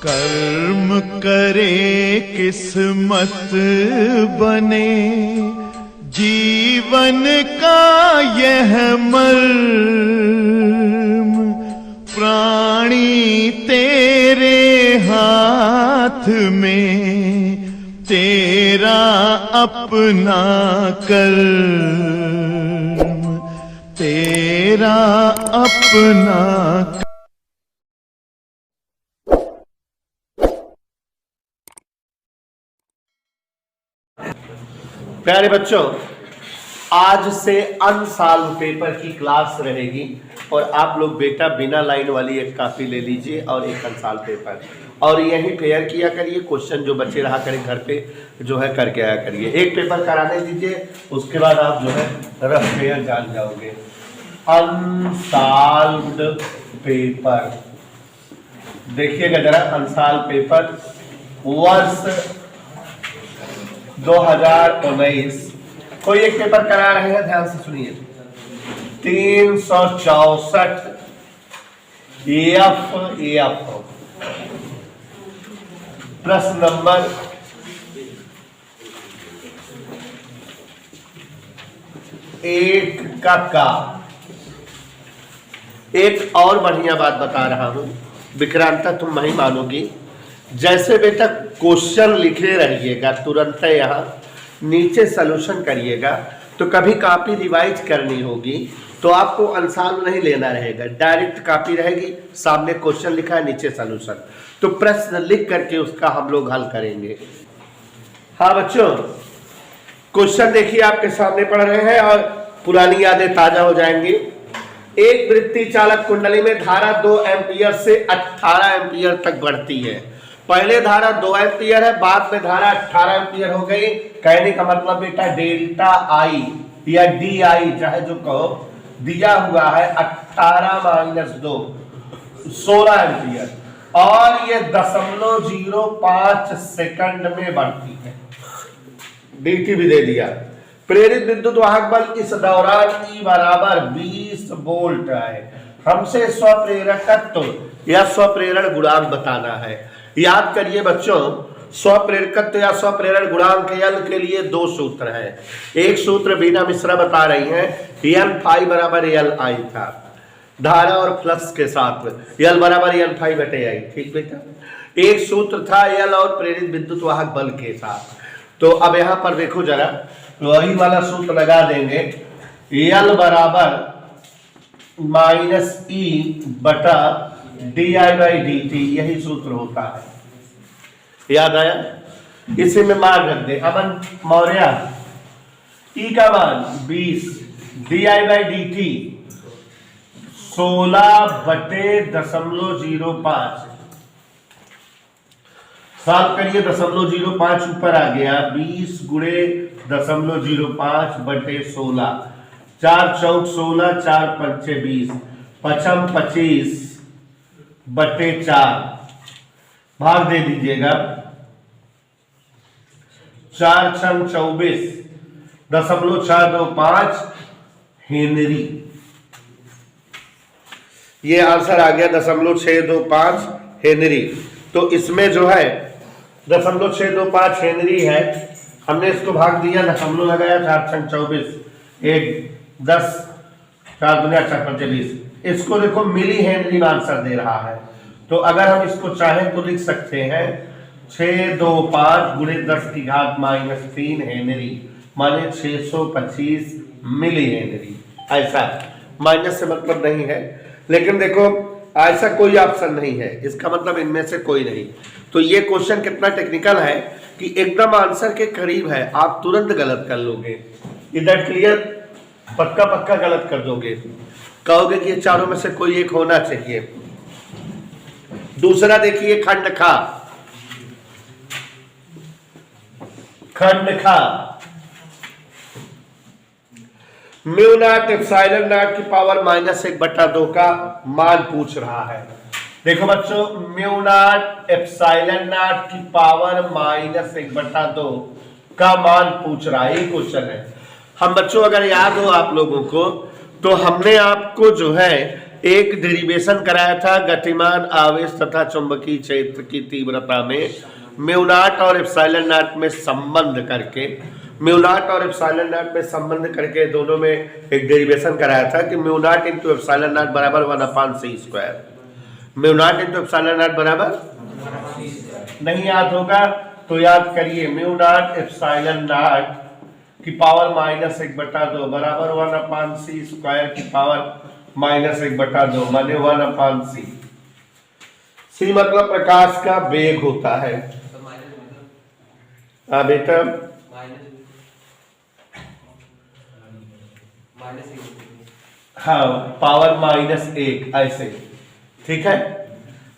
कर्म करे किस्मत बने, जीवन का यह मर्म, प्राणी तेरे हाथ में, तेरा अपना कर्म, तेरा अपना। प्यारे बच्चों, आज से अनसॉल्व पेपर की क्लास रहेगी और आप लोग बेटा बिना लाइन वाली एक कॉपी ले लीजिए और एक अनसॉल्व पेपर, और यही फेयर किया करिए। क्वेश्चन जो बच्चे रहा करें घर पे जो है करके आया करिए। एक पेपर कराने दीजिए, उसके बाद आप जो है रफ फेयर जान जाओगे। अनसॉल्व्ड पेपर देखिएगा जरा। अनसॉल्व पेपर वर्ष 2019 कोई एक पेपर करा रहे हैं, ध्यान से सुनिए। 364 एफ प्रश्न नंबर 1 का। एक और बढ़िया बात बता रहा हूं, विक्रांता तुम नहीं मानोगी। जैसे बेटा क्वेश्चन लिखे रहिएगा, तुरंत यहाँ नीचे सॉल्यूशन करिएगा। तो कभी कॉपी रिवाइज करनी होगी तो आपको अनसॉल्व नहीं लेना रहेगा, डायरेक्ट कॉपी रहेगी, सामने क्वेश्चन लिखा है, नीचे सॉल्यूशन। तो प्रश्न लिख करके उसका हम लोग हल करेंगे। हाँ बच्चों, क्वेश्चन देखिए आपके सामने पढ़ रहे हैं और पुरानी यादें ताजा हो जाएंगी। एक वृत्ति चालक कुंडली में धारा 2 एम्पियर से 18 एम्पियर तक बढ़ती है। पहले धारा 2 एम्पियर है, बाद में धारा 18 एम्पियर हो गई। कहने का मतलब बेटा डेल्टा आई या डी आई चाहे जो कहो, दिया हुआ है 18-2 16 एम्पियर, और ये 0.05 सेकंड में बढ़ती है। dt भी दे दिया। प्रेरित विद्युत वाहक बल इस दौरान E बराबर 20 वोल्ट है। हमसे स्वप्रेरकत्व या स्वप्रेरण गुणांक बताना है। याद करिए बच्चों, स्वप्रेरकत्व या स्वप्रेरण गुणांक L के लिए 2 सूत्र हैं। एक सूत्र बीना मिश्रा बता रही हैं, N फाई बराबर L आई था धारा और फ्लक्स के साथ में, L बराबर N फाई बटे आई। ठीक बेटा, एक सूत्र था L और प्रेरित विद्युत वाहक बल के साथ। तो अब यहां पर देखो जरा, वही वाला सूत्र लगा देंगे। L बराबर -E बटा di/dt, यही सूत्र होता है। याद आया? इसी में मान रख दे। अमन मौर्य, E का मान 20, di/dt 16/0.05। साल करिए, 0.05 ऊपर आ गया। 20 गुणे 0.05 बटे 16, 4 चौक 16, 4 पंचे 20, 5 25 बटे 4, भाग दे दीजिएगा। 4 6 24 0.425 हेनरी। ये आंसर आ गया 0.625 हेनरी। तो इसमें जो है 0.625 हेनरी है, हमने इसको भाग दिया, दशमलव लगाया, 4 6 24 1 10 4 दुनिया 4 5 20। इसको देखो मिली हेनरी में आंसर दे रहा है। तो अगर हम इसको चाहें तो लिख सकते हैं 625 गुणे 10⁻³ हेनरी, माने 625 मिली हेनरी। ऐसा माइनस से मतलब नहीं है, लेकिन देखो ऐसा कोई ऑप्शन नहीं है, इसका मतलब इनमें से कोई नहीं। तो ये क्वेश्चन कितना टेक्निकल है कि एकदम आंसर के करीब है, आप तुरंत गलत कर लोगे। इधर क्लियर, पक्का पक्का गलत कर दोगे, कहोगे कि ये चारों में से कोई एक होना चाहिए। दूसरा देखिए, खंड खा। म्यू नॉट एप्सिलॉन नॉट की पावर -1/2 का मान पूछ रहा है। देखो बच्चों, म्यू नॉट एप्सिलॉन नॉट की पावर -1/2 का मान पूछ रहा है, ये क्वेश्चन है। हम बच्चों अगर याद हो आप लोगों को, तो हमने आपको जो है एक डेरिवेशन कराया था गतिमान आवेश तथा चुंबकीय क्षेत्र की तीव्रता में म्यू नॉट और एप्सिलॉन नॉट में संबंध करके, म्यू नॉट और एप्सिलॉन नॉट में संबंध करके दोनों में एक डेरिवेशन कराया था कि mu naught into epsilon not बराबर 1/c²। Mu naught into epsilon not बराबर, नहीं याद होगा तो याद करिए, म्यू नॉट एप्सिलॉन नॉट की पावर -1/2 बराबर 1/c² की पावर -1/2 माने 1/c। सी मतलब प्रकाश का वेग होता है। हाँ बेटा, हाँ पावर -1 ऐसे, ठीक है।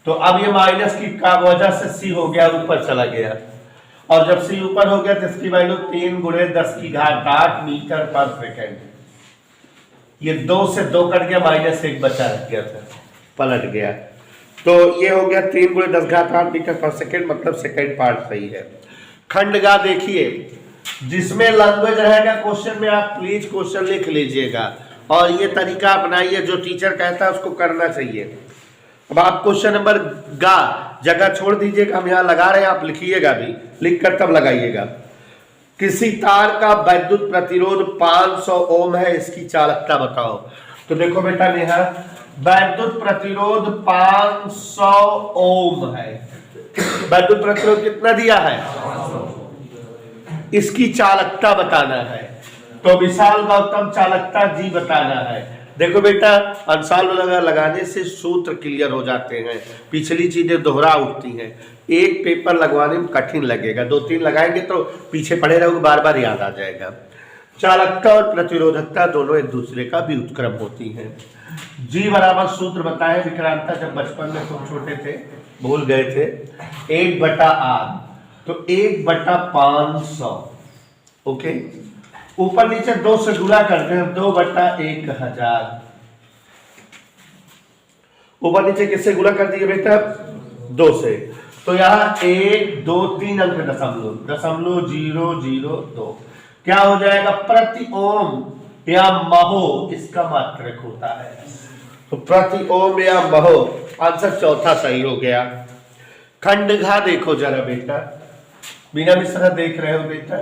तो अब ये माइनस की का वजह से सी हो गया, ऊपर चला गया, और जब सी ऊपर हो गया तो इसकी वैल्यू 3 × 10⁸ मीटर पर सेकेंड। ये 2 से 2 कट गया, -1 बचा रह गया था, पलट गया। तो ये हो गया 3 × 10⁸ मीटर पर सेकेंड, मतलब सेकेंड पार्ट सही है। खंडगा देखिए, जिसमें लैंग्वेज रहेगा क्वेश्चन में आप प्लीज क्वेश्चन लिख लीजिएगा, और ये तरीका अपनाइए, जो टीचर कहता है उसको करना चाहिए। अब आप क्वेश्चन नंबर गा जगह छोड़ दीजिएगा, हम यहाँ लगा रहे हैं, आप लिखिएगा भी, लिख कर तब लगाइएगा। किसी तार का वैद्युत प्रतिरोध 500 ओम है, इसकी चालकता बताओ। तो देखो बेटा नेहा, वैद्युत प्रतिरोध 500 ओम है। वैद्युत प्रतिरोध कितना दिया है? इसकी चालकता बताना है। तो विशाल गौतम चालकता जी बताना है। देखो बेटा, अंशाल लगाने से सूत्र क्लियर हो जाते हैं, पिछली चीजें दोहरा उठती हैं। एक पेपर लगवाने में कठिन लगेगा, 2-3 लगाएंगे तो पीछे पड़े रहोगे, बार बार याद आ जाएगा। चालकता और प्रतिरोधकता दोनों एक दूसरे का व्युत्क्रम होती हैं। जी बराबर सूत्र बताए विक्रांता, जब बचपन में तुम छोटे थे भूल गए थे, 1/r, तो 1/500, ओके। ऊपर नीचे 2 से गुणा करते हैं, 2/1000। ऊपर नीचे किससे गुणा कर दिए बेटा? 2 से। तो यहाँ 1, 2, 3 अंक दशमलव 002 क्या हो जाएगा? प्रति ओम या महो इसका मात्रक होता है। तो प्रति ओम या महो, आंसर चौथा सही हो गया। खंडघा देखो जरा बेटा, बिना मिश्रा देख रहे हो बेटा।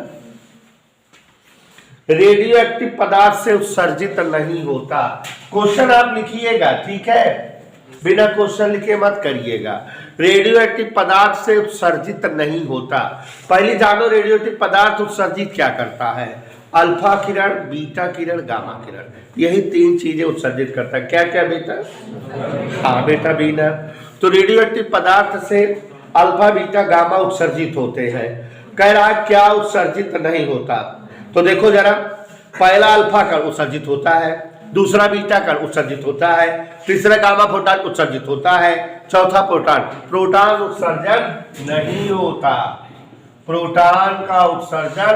रेडियो एक्टिव पदार्थ से उत्सर्जित नहीं होता। क्वेश्चन आप लिखिएगा, ठीक है, बिना क्वेश्चन लिखे मत करिएगा। रेडियो एक्टिव पदार्थ से उत्सर्जित नहीं होता। पहले जानो रेडियो एक्टिव पदार्थ उत्सर्जित क्या करता है? अल्फा किरण, बीटा किरण, गामा किरण, यही 3 चीजें उत्सर्जित करता है। क्या क्या बेटा? हाँ बेटा बीना। तो रेडियो एक्टिव पदार्थ से अल्फा, बीटा, गामा उत्सर्जित होते हैं। कह रहा है क्या उत्सर्जित नहीं होता? तो देखो जरा, पहला अल्फा कण उत्सर्जित होता है, दूसरा बीटा कण उत्सर्जित होता है, तीसरा गामा फोटॉन उत्सर्जित होता है, चौथा प्रोटॉन। प्रोटॉन उत्सर्जन नहीं होता, प्रोटॉन का उत्सर्जन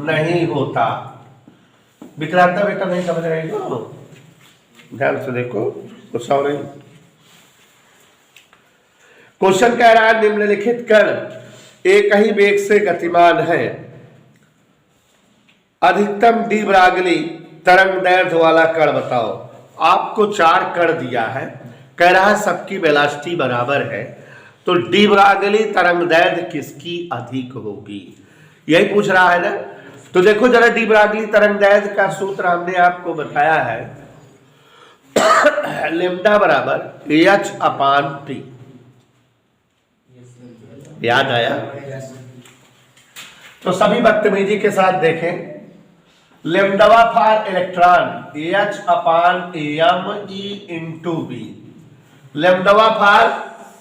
नहीं होता। विक्रांता बेटा नहीं समझ रहे हो, ध्यान से देखो, गुस्सा हो रही। क्वेश्चन कह रहा है निम्नलिखित कण एक ही वेग से गतिमान है, अधिकतम डी ब्रागली तरंग दैर्ध्य वाला कण बताओ। आपको 4 कण दिया है, कह रहा है सबकी वेलोसिटी बराबर है, तो डी ब्रागली तरंग दैर्ध्य किसकी अधिक होगी, यही पूछ रहा है ना। तो देखो जरा, डी ब्रागली तरंग दैर्ध्य का सूत्र हमने आपको बताया है, लैम्डा बराबर h/p। याद आया? तो सभी बदतमीजी के साथ देखें, lambda for electron h/m/e/b, lambda for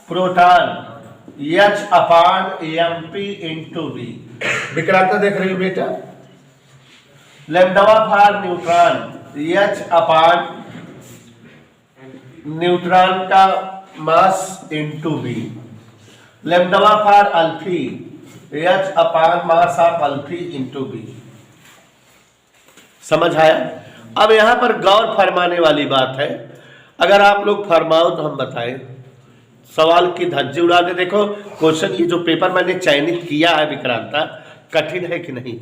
proton h/m/p/b। Vikranta देख रही हो बेटा? लैम्डा फॉर न्यूट्रॉन न्यूट्रॉन का mass into B, lambda for alpha h/मास ऑफ अल्फी इंटू बी। समझ आया? अब यहां पर गौर फरमाने वाली बात है, अगर आप लोग फरमाओ तो हम बताएं, सवाल की धज्जी उड़ा दे। देखो क्वेश्चन, ये जो पेपर मैंने चयनित किया है विक्रांता, कठिन है कि नहीं?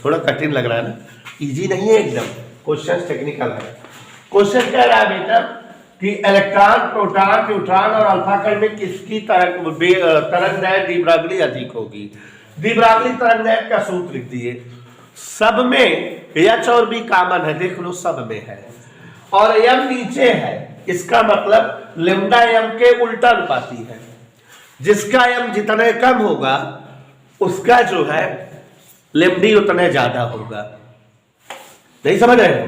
थोड़ा कठिन लग रहा है ना, इजी नहीं है एकदम, क्वेश्चन टेक्निकल है। क्वेश्चन कह रहा है बेटा, कि इलेक्ट्रॉन, प्रोटॉन, न्यूट्रॉन और अल्फा कण में किसकी तरंगदैर्घ्य डी ब्रॉगली अधिक होगी। डी ब्रॉगली तरंगदैर्घ्य का सूत्र लिख दिए। सब में एच और बी कॉमन है, देख लो सब में है, और एम नीचे है, इसका मतलब लैम्डा एम के उल्टा अनुपाती है। जिसका एम जितने कम होगा उसका जो है लैम्डी उतने ज्यादा होगा। नहीं समझ रहे हो?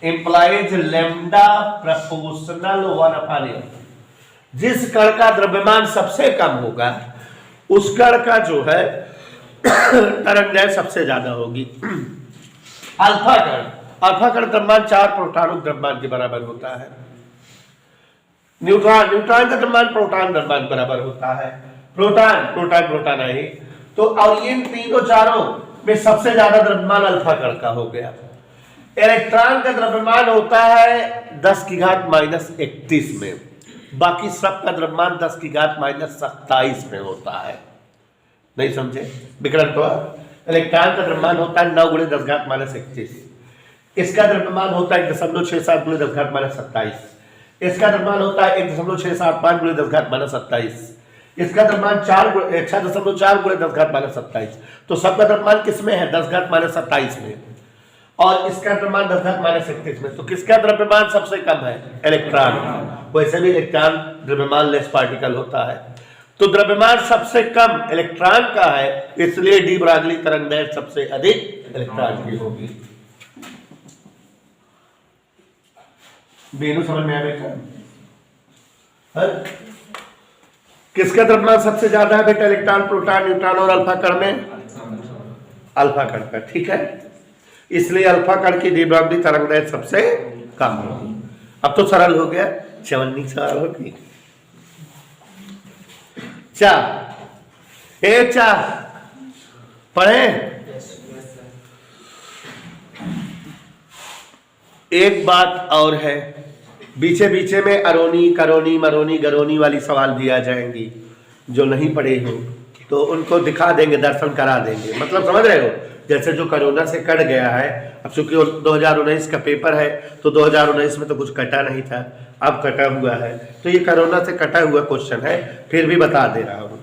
Implies lambda proportional 1/m। जिस कण का द्रव्यमान सबसे कम होगा उस कण का जो है तरंगदैर्घ्य सबसे ज्यादा होगी। अल्फा कण द्रव्यमान 4 प्रोटॉनों के द्रव्यमान के बराबर होता है। न्यूट्रॉन का द्रव्यमान प्रोटॉन द्रव्यमान बराबर होता है। प्रोटॉन है तो, और इन तीनों चारों में सबसे ज्यादा द्रव्यमान अल्फा कण का हो गया। इलेक्ट्रॉन का द्रव्यमान होता है 10⁻31 में, बाकी सब का द्रव्यमान 10⁻27 में होता है। नहीं समझे विक्रम? तो इलेक्ट्रॉन का द्रव्यमान होता है 9 × 10⁻31, इसका द्रव्यमान होता है 1.67 × 10⁻27, इसका द्रव्यमान होता है 1.675 × 10⁻27, इसका द्रव्यमान 6.4 × 10⁻27। तो सबका द्रव्यमान किसमें है? 10⁻27 में, और इसका द्रव्यमान 10⁻31 में। तो किसका द्रव्यमान सबसे कम है? इलेक्ट्रॉन। वैसे भी इलेक्ट्रॉन द्रव्यमान लेस पार्टिकल होता है, तो द्रव्यमान सबसे कम इलेक्ट्रॉन का है, इसलिए डी ब्रॉगली तरंगदैर्घ्य सबसे अधिक इलेक्ट्रॉन की होगी। बेनू समझ में आएगा? किसका द्रव्यमान सबसे ज्यादा है बेटा? इलेक्ट्रॉन, प्रोटॉन, न्यूट्रॉन और अल्फा कण में अल्फा कण का। ठीक है, इसलिए अल्फा कण की डी ब्रॉगली तरंगदैर्घ्य सबसे कम होगी। अब तो सरल हो गया, 54 सवाल होगी। चार पढ़े। एक बात और है, बीचे बीचे में अरोनी, करोनी, मरोनी, गरोनी वाली सवाल भी आ जाएंगी। जो नहीं पढ़े हो तो उनको दिखा देंगे, दर्शन करा देंगे। मतलब समझ रहे हो? जैसे जो कोरोना से कट गया है, अब चूंकि 2019 का पेपर है तो 2019 में तो कुछ कटा नहीं था, अब कटा हुआ है, तो ये कोरोना से कटा हुआ क्वेश्चन है, फिर भी बता दे रहा हूं।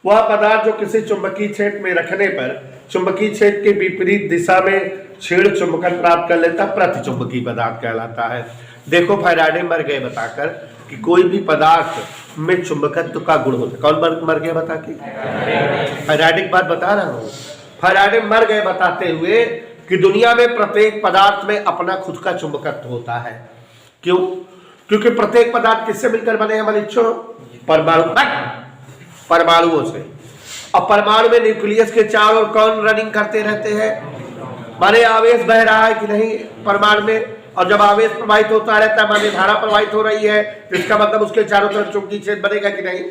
वह पदार्थ जो किसी चुंबकीय क्षेत्र में रखने पर चुंबकीय क्षेत्र के विपरीत दिशा में छेड़ चुंबकन प्राप्त कर लेता प्रतिचुंबकीय पदार्थ कहलाता है। देखो फैराडे मर गए बताकर कि कोई भी पदार्थ में चुंबकत्व का गुण होता है। कौन मर गया बता के? फैराडे की बात बता रहा हूं। फैराडे मर गए बताते हुए कि दुनिया में प्रत्येक पदार्थ में अपना खुद का चुंबकत्व होता है। क्यों? क्योंकि प्रत्येक पदार्थ किससे मिलकर बने हैं मनुष्यों? परमाणुओं से। अब परमाणु में न्यूक्लियस के चारों ओर कौन रनिंग करते रहते हैं? माने आवेश बह रहा है कि नहीं परमाणु में, और जब आवेश प्रवाहित होता रहता है माने धारा प्रवाहित हो रही है, तो इसका मतलब उसके चारों तरफ चुंबकीय क्षेत्र बनेगा कि नहीं?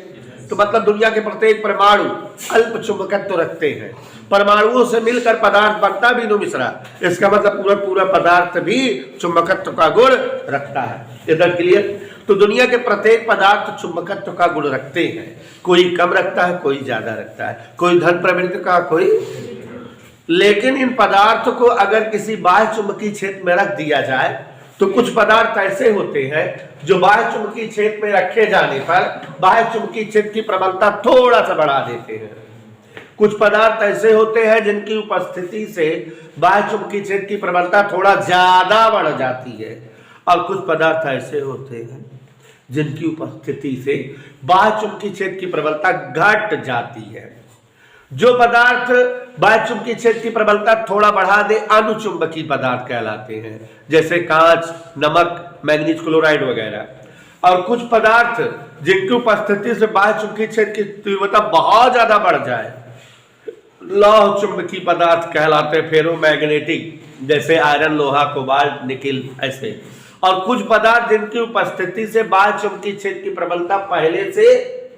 तो मतलब दुनिया के प्रत्येक परमाणु अल्प चुंबकत्व रखते हैं। परमाणुओं से मिलकर पदार्थ बनता भी नो मिश्रा, इसका मतलब पूरा पदार्थ भी चुंबकत्व का गुण रखता है। इधर क्लियर? तो दुनिया के प्रत्येक पदार्थ चुंबकत्व का गुण रखते हैं। कोई कम रखता है, कोई ज्यादा रखता है, कोई धन प्रवृत्ति का, कोई। लेकिन इन पदार्थों को अगर किसी बाह्य चुंबकीय क्षेत्र में रख दिया जाए तो कुछ पदार्थ ऐसे होते हैं जो बाह्य चुंबकीय क्षेत्र में रखे जाने पर बाह्य चुंबकीय क्षेत्र की प्रबलता थोड़ा सा बढ़ा देते हैं। कुछ पदार्थ ऐसे होते हैं जिनकी उपस्थिति से बाह्य चुंबकीय क्षेत्र की प्रबलता थोड़ा ज्यादा बढ़ जाती है, और कुछ पदार्थ ऐसे होते हैं जिनकी उपस्थिति से बाह्य चुंबकीय क्षेत्र की प्रबलता घट जाती है। जो पदार्थ बाह्य चुंबकीय क्षेत्र की प्रबलता थोड़ा बढ़ा दे अनुचुंबकीय पदार्थ कहलाते हैं, जैसे कांच, नमक, मैग्नीज क्लोराइड वगैरह। और कुछ पदार्थ जिनकी उपस्थिति से बाह्य चुंबकीय क्षेत्र की तीव्रता बहुत ज्यादा बढ़ जाए लौह चुंबकीय पदार्थ कहलाते हैं, फेरोमैग्नेटिक, जैसे आयरन, लोहा, कोबाल्ट, निकिल ऐसे। और कुछ पदार्थ जिनकी उपस्थिति से बाह्य चुंबकीय क्षेत्र की प्रबलता पहले से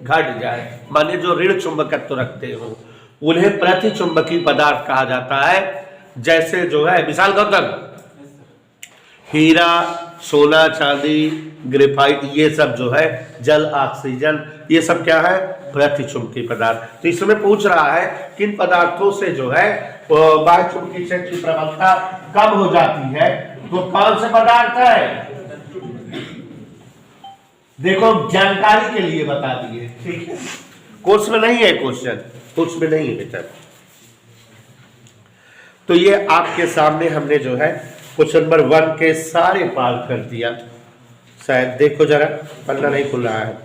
घट जाए, माने जो ऋण चुंबकत्व रखते हो, उन्हें प्रतिचुंबकीय पदार्थ कहा जाता है। जैसे जो है विशाल गौतम, हीरा, सोना, चांदी, ग्रेफाइट, ये सब जो है, जल, ऑक्सीजन, ये सब क्या है? प्रतिचुंबकीय पदार्थ। तो इसमें पूछ रहा है कि इन पदार्थों से जो है बाह्य चुंबकीय क्षेत्र की प्रबलता कम हो जाती है, तो कौन से पदार्थ है? देखो जानकारी के लिए बता दिए, ठीक है, कोर्स में नहीं है क्वेश्चन, कोर्स में नहीं है बेटा। तो ये आपके सामने हमने जो है क्वेश्चन नंबर 1 के सारे पार्ट कर दिया। शायद देखो जरा, पन्ना नहीं खुल रहा है।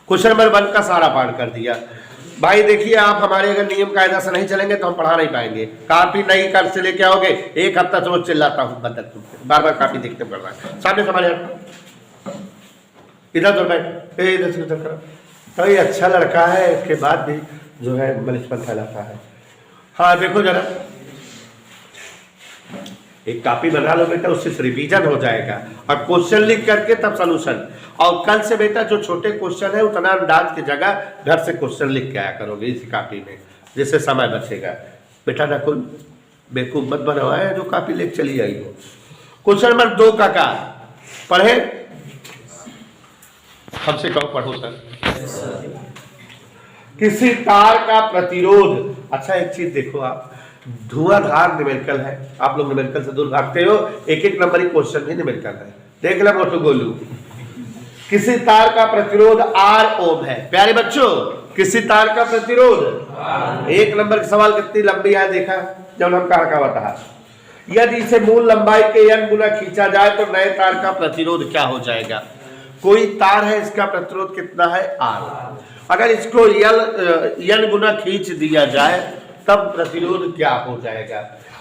क्वेश्चन नंबर 1 का सारा पार्ट कर दिया। भाई देखिए, आप हमारे अगर नियम कायदा से नहीं चलेंगे तो हम पढ़ा नहीं पाएंगे। कापी नई कर से लेके आओगे, एक हफ्ता से वो चिल्लाता हूँ बंदर तुमसे, बार बार कापी देखते पड़ रहा है। सामने हमारे इधर तो बैठ, इधर से उधर करो। तो ये अच्छा लड़का है, इसके बाद भी जो है मलिशपन फैलाता है। हाँ देखो जरा, एक कॉपी बना लो बेटा, उससे रिवीजन हो जाएगा और क्वेश्चन लिख करके तब सॉल्यूशन। और कल से बेटा जो छोटे क्वेश्चन है उतना अंदाज की जगह घर से क्वेश्चन लिख के आया करोगे इसी कॉपी में, जिससे समय बचेगा। बेटा नकुल बेवकूफ मत बनवाए, जो कॉपी लेके चली आई हो। क्वेश्चन नंबर 2 का पढ़े, हमसे कहो पढ़ो सर। किसी तार का प्रतिरोध, अच्छा एक चीज देखो आप, धुआंधार न्यूमेरिकल है, आप लोग न्यूमेरिकल से दूर भागते हो, एक एक नंबर ही क्वेश्चन भी न्यूमेरिकल है। देख लो मोटू गोलू, किसी तार का प्रतिरोध R ओम है। प्यारे बच्चों, किसी तार का प्रतिरोध, एक नंबर का सवाल कितनी लंबी है देखा, जब हम कहा बता, यदि इसे मूल लंबाई के n गुना खींचा जाए तो नए तार का प्रतिरोध क्या हो जाएगा। कोई तार है, इसका प्रतिरोध कितना है R, अगर इसको n गुना खींच दिया जाए तब प्रतिरोध क्या हो जाएगा।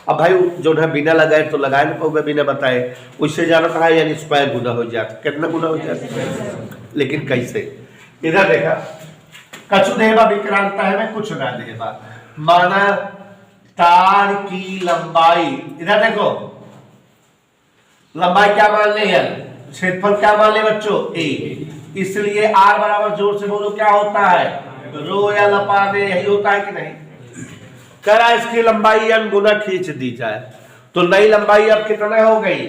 अब भाई जो है बिना लगाए तो लगाए ना पाओगे, बिना बताए, उससे जाना था यानी स्क्वायर गुना हो जाता, कितना गुना हो जाता, लेकिन कैसे। इधर देखा, कछु देवा विक्रांता है मैं कुछ ना देवा, माना तार की लंबाई, इधर देखो लंबाई क्या मान ले यार, क्षेत्रफल क्या मान ले बच्चों a, इसलिए r बराबर जोर से बोलो क्या होता है, रो या लपा दे, यही होता है कि नहीं। कह रहा इसकी लंबाई n गुना खींच दी जाए तो नई लंबाई अब कितना हो गई,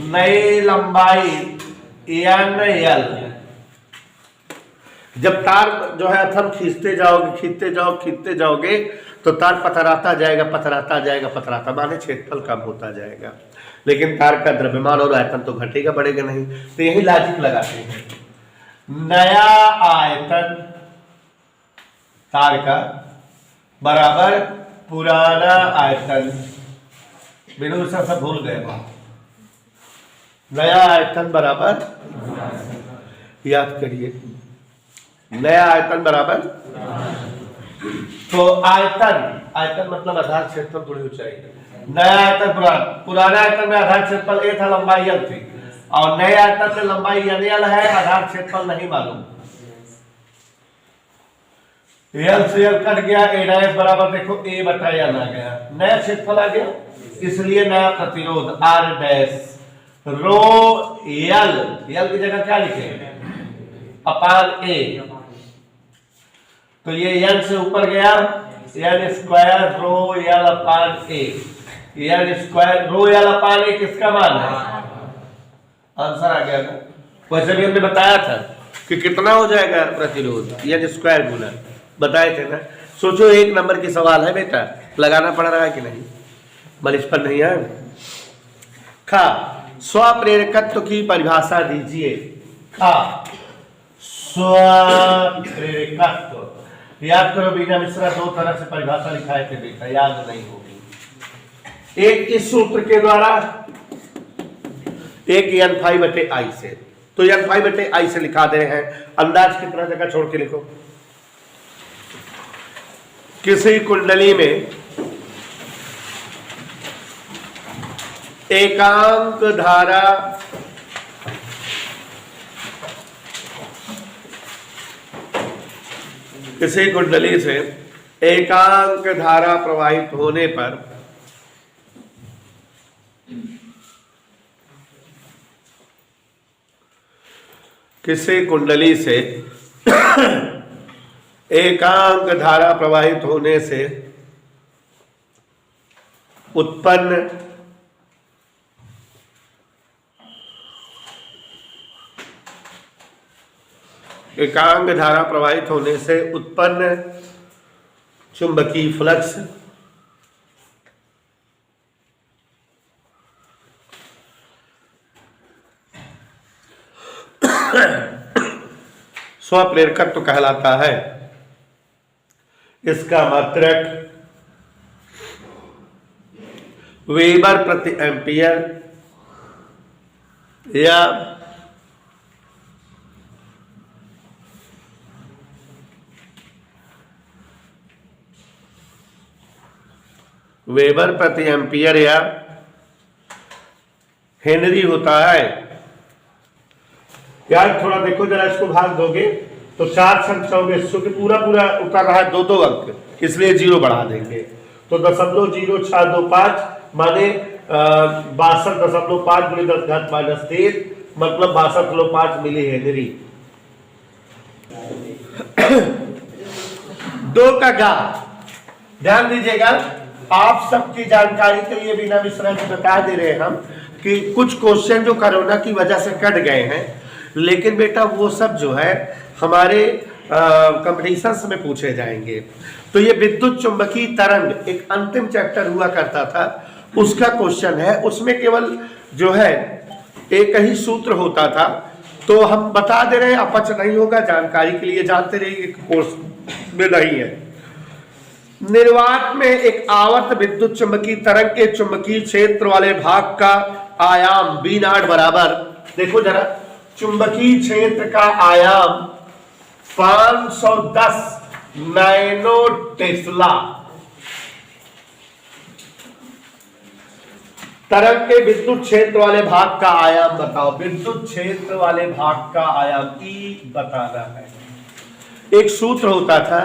नई लंबाई n l। जब तार जो है हम खींचते जाओगे तो तार पथराता जाएगा, माने क्षेत्रफल कम होता जाएगा, लेकिन तार का द्रव्यमान और आयतन तो घटेगा बढ़ेगा नहीं। तो यही लॉजिक लगाते हैं, नया आयतन तार का बराबर पुराना आयतन, बिनु सब भूल गए, नया आयतन बराबर, याद करिए, नया आयतन बराबर, तो आयतन मतलब आधार क्षेत्रफल थोड़ी ऊंचाई, नया आयतन पुराना आयतन में आधार क्षेत्रफल a था, लंबाई l थी, और नए आयतन में लंबाई n है, आधार क्षेत्रफल नहीं मालूम, l से l कट गया, a' बराबर देखो a बटा n आ गया, नया क्षेत्रफल आ गया, इसलिए नया प्रतिरोध r' रो l की जगह क्या लिखे अपान a, तो ये n से ऊपर गया, n square rho l upon a, n square rho l upon a किसका मान है, आंसर आ गया ना। वैसे भी हमने बताया था कि कितना हो जाएगा प्रतिरोध, n स्क्वायर गुना, बताए थे ना। सोचो एक नंबर की सवाल है बेटा, लगाना पड़ रहा है कि नहीं, बलिष्पन नहीं है। खा, स्वप्रेरकत्व की परिभाषा दीजिए। खा, स्वप्रेरकत्व, याद करो बीना मिश्रा 2 तरह से परिभाषा लिखाए थे बेटा, याद नहीं होगी। एक इस सूत्र के द्वारा, एक n⁵/i से, तो n⁵/i से लिखा दे हैं, अंदाज कितना जगह छोड़ के लिखो। किसी कुंडली में एकांक धारा किसी कुंडली से एकांक धारा प्रवाहित होने पर किसी कुंडली से एकांक धारा प्रवाहित होने से उत्पन्न एकांक धारा प्रवाहित होने से उत्पन्न चुंबकीय फ्लक्स स्वप्रेरकत्व तो कहलाता है। इसका मात्रक वेबर प्रति एम्पियर या वेबर प्रति एम्पियर या हेनरी होता है। यार थोड़ा देखो जरा, इसको भाग दोगे तो 4 संख्याओं में पूरा पूरा उतर रहा है 2-2 अंक, इसलिए 0 बढ़ा देंगे तो 0.0625 माने 62.5 गुणे 10 घात -13 मतलब 62.5 मिली हेनरी। 2 का घात, ध्यान दीजिएगा, आप सबकी जानकारी के लिए बिना विसरण बता दे रहे हम कि कुछ क्वेश्चन जो कोरोना की वजह से कट गए हैं, लेकिन बेटा वो सब जो है हमारे कंपटीशंस में पूछे जाएंगे। तो ये विद्युत चुंबकीय तरंग एक अंतिम चैप्टर हुआ करता था, उसका क्वेश्चन है। उसमें केवल जो है एक ही सूत्र होता था, तो हम बता दे रहे हैं, अपच नहीं होगा, जानकारी के लिए जानते रहिए, कोर्स में नहीं है। निर्वात में एक आवर्त विद्युत चुंबकीय तरंग के चुंबकीय क्षेत्र वाले भाग का आयाम B0 बराबर, देखो जरा, चुंबकीय क्षेत्र का आयाम 510 नैनो टेस्ला। तरंग के विद्युत क्षेत्र वाले भाग का आयाम बताओ। विद्युत क्षेत्र वाले भाग का आयाम E बताना है। एक सूत्र होता था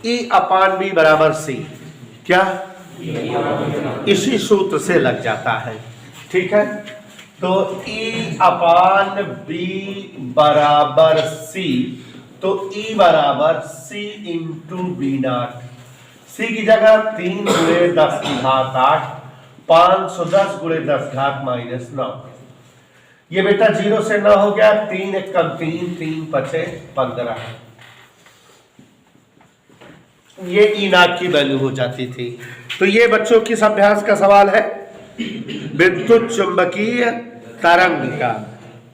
E/B बराबर C, क्या इसी सूत्र से लग जाता है, ठीक है। तो E/B बराबर C, तो E बराबर C इंटू B0। C की जगह 3 गुणे 10 की घात 8, 510 गुणे 10 घात -9। ये बेटा 0 से 9 हो गया, 3 1 कम 3, 3 5 15। ये E0 की वैल्यू हो जाती थी। तो ये बच्चों की अभ्यास का सवाल है विद्युत चुंबकीय तरंग का।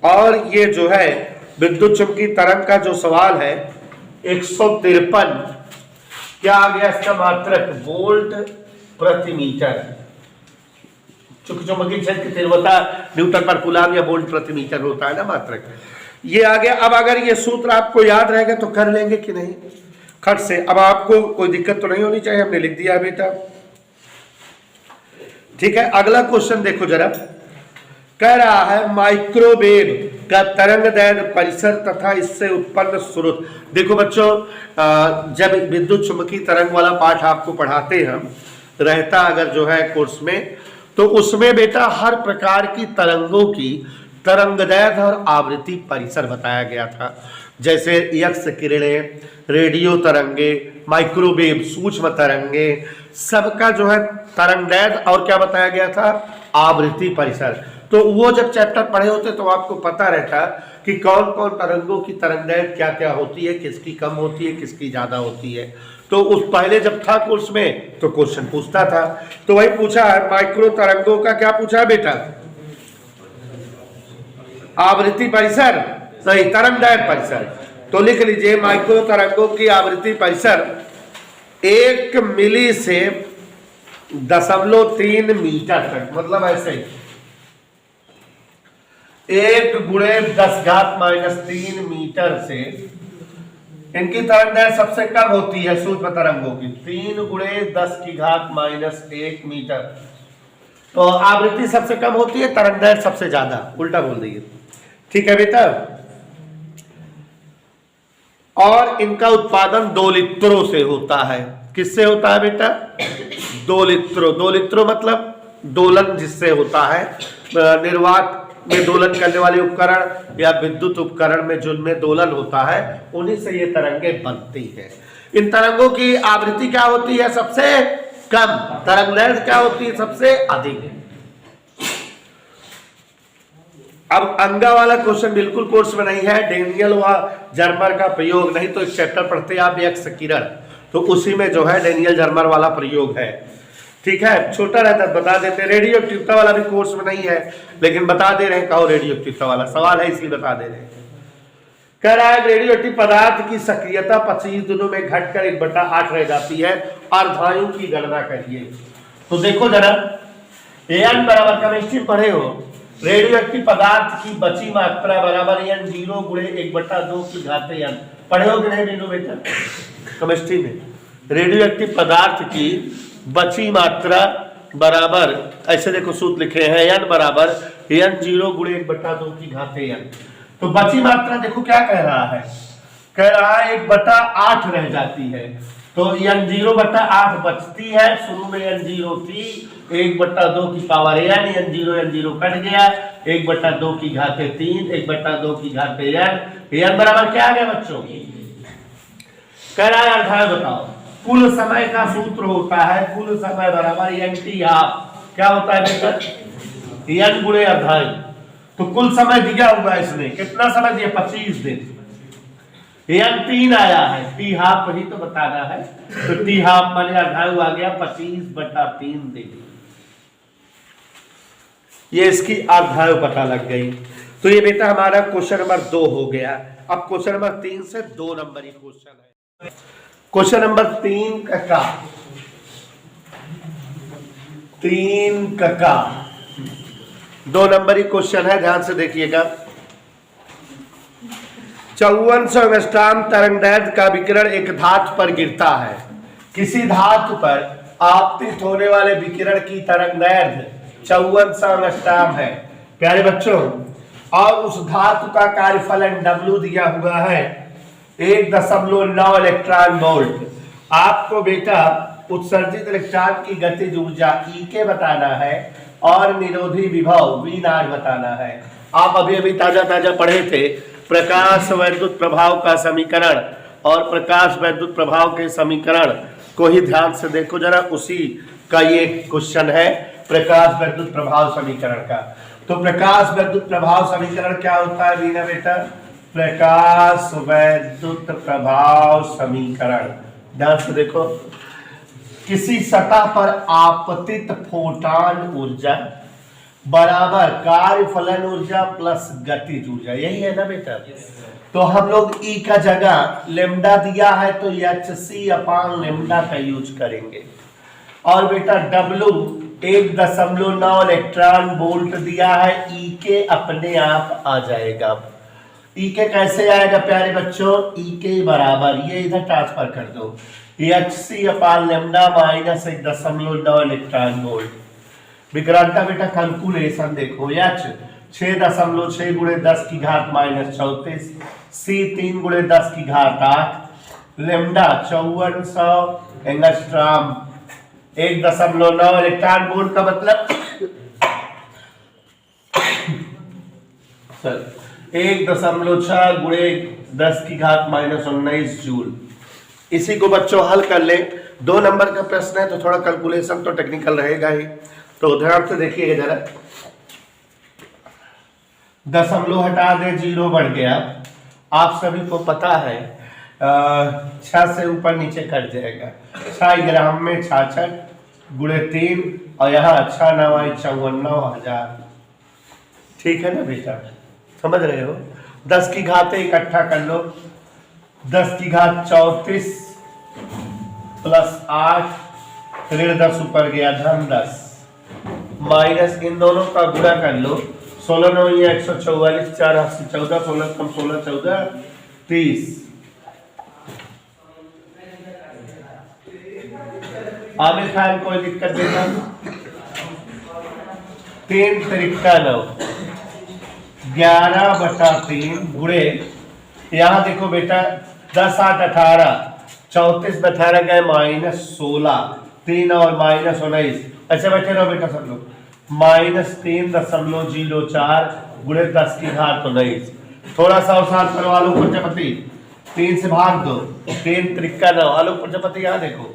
और ये जो है विद्युत चुंबकीय तरंग का जो सवाल है 153, क्या आ गया इसका मात्रक? वोल्ट प्रति मीटर। चूंकि चुंबकीय क्षेत्र की तीव्रता न्यूटन पर कूलम या वोल्ट प्रति मीटर होता है ना मात्रक, ये आ गया। अब अगर ये सूत्र आपको याद रहेगा तो कर लेंगे कि नहीं खट से। अब आपको कोई दिक्कत तो नहीं होनी चाहिए, हमने लिख दिया बेटा, ठीक है। अगला क्वेश्चन देखो जरा, कह रहा है माइक्रोवेव का तरंगदैर्घ्य परिसर तथा इससे उत्पन्न स्रोत। देखो बच्चों, जब विद्युत चुंबकीय तरंग वाला पाठ आपको पढ़ाते हम रहता अगर जो है कोर्स में, तो उसमें बेटा हर प्रकार की तरंगों की तरंगदैर्घ्य और आवृत्ति परिसर बताया गया था। जैसे एक्स किरणें, रेडियो तरंगे, माइक्रोवेव सूक्ष्म तरंगे, सबका जो है तरंगदैर्घ्य और क्या बताया गया था? आवृत्ति परिसर। तो वो जब चैप्टर पढ़े होते तो आपको पता रहता कि कौन कौन तरंगों की तरंगदैर्घ्य क्या क्या होती है, किसकी कम होती है, किसकी ज्यादा होती है। तो उस पहले जब था कोर्स में तो क्वेश्चन पूछता था, तो वही पूछा है माइक्रो तरंगों का क्या पूछा है बेटा? आवृत्ति परिसर, सही, तरंगदैर्घ्य परिसर। तो लिख लीजिए माइक्रो तरंगों की आवृत्ति परिसर 1 मिली से 0.3 मीटर तक, मतलब ऐसे 1 गुणे 10 घात -3 मीटर से इनकी तरंगदैर्घ्य सबसे कम होती है सूक्ष्म तरंगों की, 3 गुणे 10 की घात -1 मीटर। तो आवृत्ति सबसे कम होती है, तरंगदैर्घ्य सबसे ज्यादा, उल्टा बोल दिए, ठीक है बेटा। और इनका उत्पादन 2 लित्रों से होता है। किससे होता है बेटा? 2 लित्रों। 2 लित्रों मतलब दोलन जिससे होता है, निर्वात में दोलन करने वाले उपकरण या विद्युत उपकरण में जिनमें दोलन होता है, उन्हीं से ये तरंगे बनती हैं। इन तरंगों की आवृत्ति क्या होती है? सबसे कम। तरंगदैर्घ्य क्या होती है? सबसे अधिक। अब अंगा वाला क्वेश्चन बिल्कुल कोर्स में नहीं है, डेनियल व जर्मर का प्रयोग, नहीं तो एक चैप्टर पढ़ते आप एक्स किरण, तो उसी में जो है डेनियल जर्मर वाला प्रयोग है, ठीक है। छोटा रहता है बता देते। रेडियो एक्टिविटी वाला भी कोर्स में नहीं है, लेकिन बता दे रहे हैं, कहो रेडियो एक्टिविटी वाला सवाल है इसलिए बता दे रहे हैं। कह रहा है रेडियो एक्टिव पदार्थ की सक्रियता 25 दिनों में घटकर 1/8 रह जाती है। अर्धायु की गणना करिए। तो देखो जरा, एन बराबर केमिस्ट्री पढ़े हो, रेडियो एक्टिव पदार्थ की बची मात्रा बराबर n 0 गुणे 1/2 की घाते n। पढ़े हो कि नहीं नीनू बेटा केमिस्ट्री में? रेडियो एक्टिव पदार्थ की बची मात्रा बराबर, ऐसे देखो सूत्र लिखे हैं, n बराबर n 0 गुणे 1/2 की घाते n। तो बची मात्रा देखो क्या कह रहा है, कह रहा है 1/8 रह जाती है। तो n 0/8 बचती है, शुरू में n 0 थी, 1/2 की पावर n, n 0 कट गया, 1/2 की घाते 3, 1/2 की घाते n बराबर क्या आ गया बच्चों? कह रहा है अर्धायु बताओ। कुल समय का सूत्र होता है कुल समय बराबर nt हाफ। क्या होता है बेटा? n गुणे अर्धायु। तो कुल समय दिया हुआ इसने, कितना समय दिया? 25 दिन। n 3 आया है, t हाफ ही तो बताना है। तो t हाफ माने अर्धायु आ गया 25/3 दिन। ये इसकी अर्धायु पता लग गई। तो ये बेटा हमारा क्वेश्चन नंबर 2 हो गया। अब क्वेश्चन नंबर 3 से 2 नंबर ही क्वेश्चन है। क्वेश्चन नंबर 3 का 2 नंबर ही क्वेश्चन है, ध्यान से देखिएगा। 5400 एंगस्ट्रॉम तरंगदैर्घ्य का विकिरण एक धातु पर गिरता है। किसी धातु पर आपतित होने वाले विकिरण की तरंगदैर्घ्य 5400 एंगस्ट्रॉम है प्यारे बच्चों, और उस धातु का कार्यफलन W दिया हुआ है 1.9 इलेक्ट्रॉन वोल्ट। आपको बेटा उत्सर्जित इलेक्ट्रॉन की गतिज ऊर्जा E के बताना है और निरोधी विभव V नॉट बताना है। आप अभी अभी ताजा पढ़े थे प्रकाश वैद्युत प्रभाव का समीकरण, और प्रकाश वैद्युत प्रभाव के समीकरण को ही ध्यान से देखो जरा, उसी का ये क्वेश्चन है प्रकाश वैद्युत प्रभाव समीकरण का। तो प्रकाश वैद्युत प्रभाव समीकरण क्या होता है मीना बेटा? प्रकाश वैद्युत प्रभाव समीकरण, ध्यान से देखो, किसी सतह पर आपतित फोटॉन ऊर्जा बराबर कार्यफलन ऊर्जा प्लस गतिज ऊर्जा, यही है ना बेटा? तो हम लोग E का जगह लेमडा दिया है तो hc/लेमडा का यूज करेंगे, और बेटा W 1.9 इलेक्ट्रॉन वोल्ट दिया है, E के अपने आप आ जाएगा। E के कैसे आएगा प्यारे बच्चों? E के बराबर, ये इधर ट्रांसफर कर दो, hc/लेमडा माइनस 1.9 इलेक्ट्रॉन वोल्ट। विक्रांता बेटा कैलकुलेशन देखो, h 6.6 गुणे 10 की घात -34, c 3 गुणे 10 की घात 8, लेमडा 5400 एंगस्ट्रॉम 1.9 इलेक्ट्रॉन वोल्ट का मतलब 1.6 गुणे 10 की घात -19 जूल। इसी को बच्चों हल कर ले। 2 नंबर का प्रश्न है तो थोड़ा कैलकुलेशन तो टेक्निकल रहेगा ही, तो ध्यान से देखिएगा जरा। दशमलव हटा दे, 0 बढ़ गया। आप सभी को पता है 6 से ऊपर नीचे कट जाएगा। 6 ग्राम में 66 गुणे 3, और यहाँ 6 9 54,000। ठीक है ना बेटा, समझ रहे हो? 10 की घातें इकट्ठा कर लो, 10 की घात 34 प्लस 8 ऋण 10 ऊपर गया धन 10, माइनस इन दोनों का गुणा कर लो, 16 9 144, 4 8 से 14, 16 कम 16 14 30। आमिर खान कोई दिक्कत देगा? 3 त्रिका 9, 11/3 गुणे, यहाँ देखो बेटा 10 8 18, 34 में 18 गए -16, 3 और -19। अच्छा बैठे रहो बेटा सब लोग, -3.04 गुणे 10 की घात 19। थोड़ा सा और साथ करो, आलू प्रजापति 3 से भाग दो, 3 त्रिका 9, आलू प्रजापति यहाँ देखो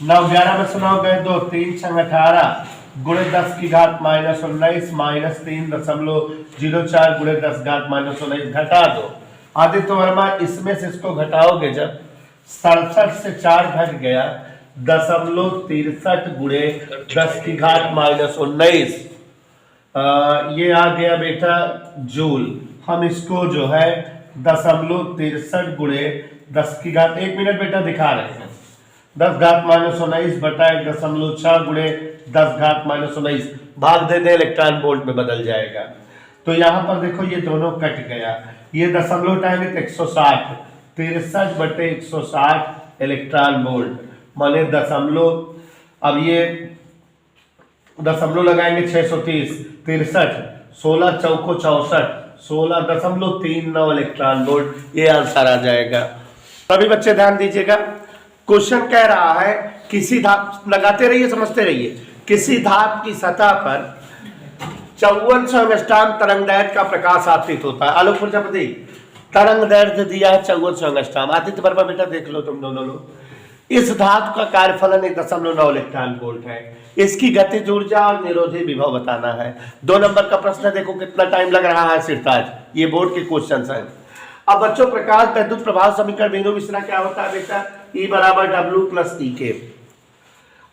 9 11 में सुनाओ गए 2, 3 6 18 गुणे 10 की घात -19 -3.04 गुणे 10 घात -19 घटा दो। आदित्य वर्मा इसमें से इसको घटाओगे जब 67 से 4 घट गया 0.63 गुणे 10 की घात -19, ये आ गया बेटा जूल। हम इसको जो है 0.63 गुणे 10 की घात, 1 मिनट बेटा दिखा रहे हैं, 10 घात -19 बटा 1.6 गुणे 10 घात -19, भाग दे दे इलेक्ट्रॉन वोल्ट में बदल जाएगा। तो यहाँ पर देखो ये दोनों कट गया, ये दशमलव उठाएंगे तो 160, 63 बटे 160 इलेक्ट्रॉन वोल्ट माने दशमलव, अब ये दशमलव लगाएंगे 630, 63, 16 चौको 64, 16.39 इलेक्ट्रॉन वोल्ट, ये आंसर आ जाएगा। सभी बच्चे ध्यान दीजिएगा, क्वेश्चन कह रहा है किसी धात, लगाते रहिए समझते रहिए, किसी धात की सतह पर 5400 एंगस्ट्रॉम तरंग दैर्घ्य का प्रकाश आपतित होता है। आलोक प्रजापति तरंग दैर्घ्य दिया है 5400 एंगस्ट्रॉम, आदित्य वर्मा बेटा देख लो तुम दोनों लोग, इस धातु का कार्यफलन 1.9 इलेक्ट्रॉन वोल्ट है, इसकी गतिज ऊर्जा और निरोधी विभव बताना है। 2 नंबर का प्रश्न देखो कितना टाइम लग रहा है सिरताज, ये बोर्ड के क्वेश्चन है। अब बच्चों प्रकाश विद्युत प्रभाव समीकरण वीनू मिश्रा क्या होता है बेटा, E बराबर W प्लस ई के।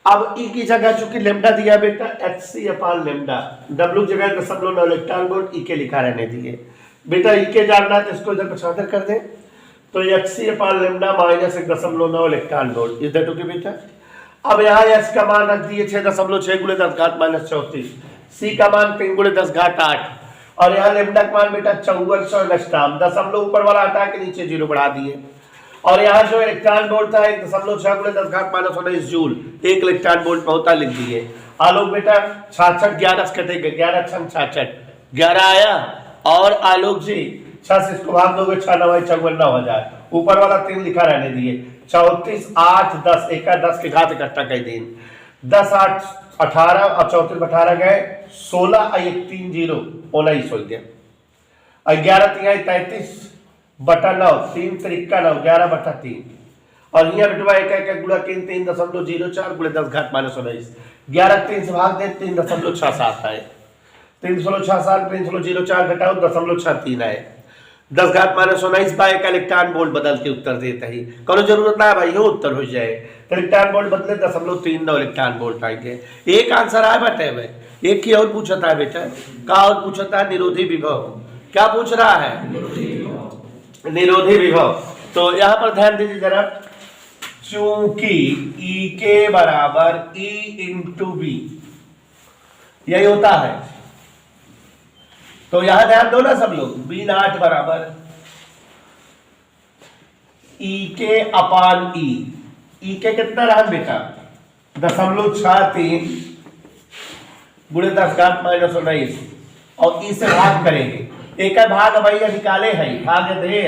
अब E की जगह चूंकि लेमडा दिया बेटा HC अपान लेमडा, W की जगह 0.9 इलेक्ट्रॉन वोल्ट E के लिखा रहने दिए बेटा, E के जानना है तो इसको इधर 75 कर दें, तो HC upon lambda minus 1.9 electron volt is that okay बेटा। अब यहाँ S का मान रख दिए 6.6 गुणे 10 घात -34, C का मान 3 गुणे 10 घात 8, और यहाँ लेमडा का मान बेटा 5400 एंगस्ट्रॉम, दशमलव ऊपर वाला हटा के नीचे 0 बढ़ा दिए, और यहाँ जो इलेक्ट्रॉन वोल्ट था 1.6 गुणे 10 घात -19 जूल, 1 इलेक्ट्रॉन वोल्ट में होता लिख दिए। आलोक बेटा 66 11 कटेगा, 11 6 66 11 आया, और आलोक जी 6 से इसको भाग दोगे 6 9 54 9000, ऊपर वाला 3 लिखा रहने दिए, 34 8 10 1 10 के घात इकट्ठा कर दिन, 10 8 18 और 34 18 गए 16 1 3 0 19 हो गया, 11 3 33 बटा 9 3 3 9 11 बटा 3, और यहाँ बिटवा 1 गुणा 3 3.04 गुणे 10 घात -19, 11 3 से भाग दे 3.67 आए, 3.67 3.04 घटाओ 0.63 आए, 10 घात -19 बाय का इलेक्ट्रॉन वोल्ट बदल के उत्तर देता ही, कोनो जरूरत ना है भाई ये उत्तर हो जाए, तो इलेक्ट्रॉन वोल्ट बदले 0.39 इलेक्ट्रॉन वोल्ट आएंगे। एक आंसर आया बेटे भाई, एक की और पूछा था बेटा, का और पूछा था निरोधी विभव, क्या पूछ रहा है निरोधी विभव। तो यहाँ पर ध्यान दीजिए जरा, चूंकि E के बराबर E इंटू बी यही होता है, तो यहां ध्यान दो ना सब लोग, B0 बराबर E के अपान E के कितना रहा बेटा 0.63 गुणे 10 घात -19, और E से भाग करेंगे, एक भाग भैया निकाले है भाग दे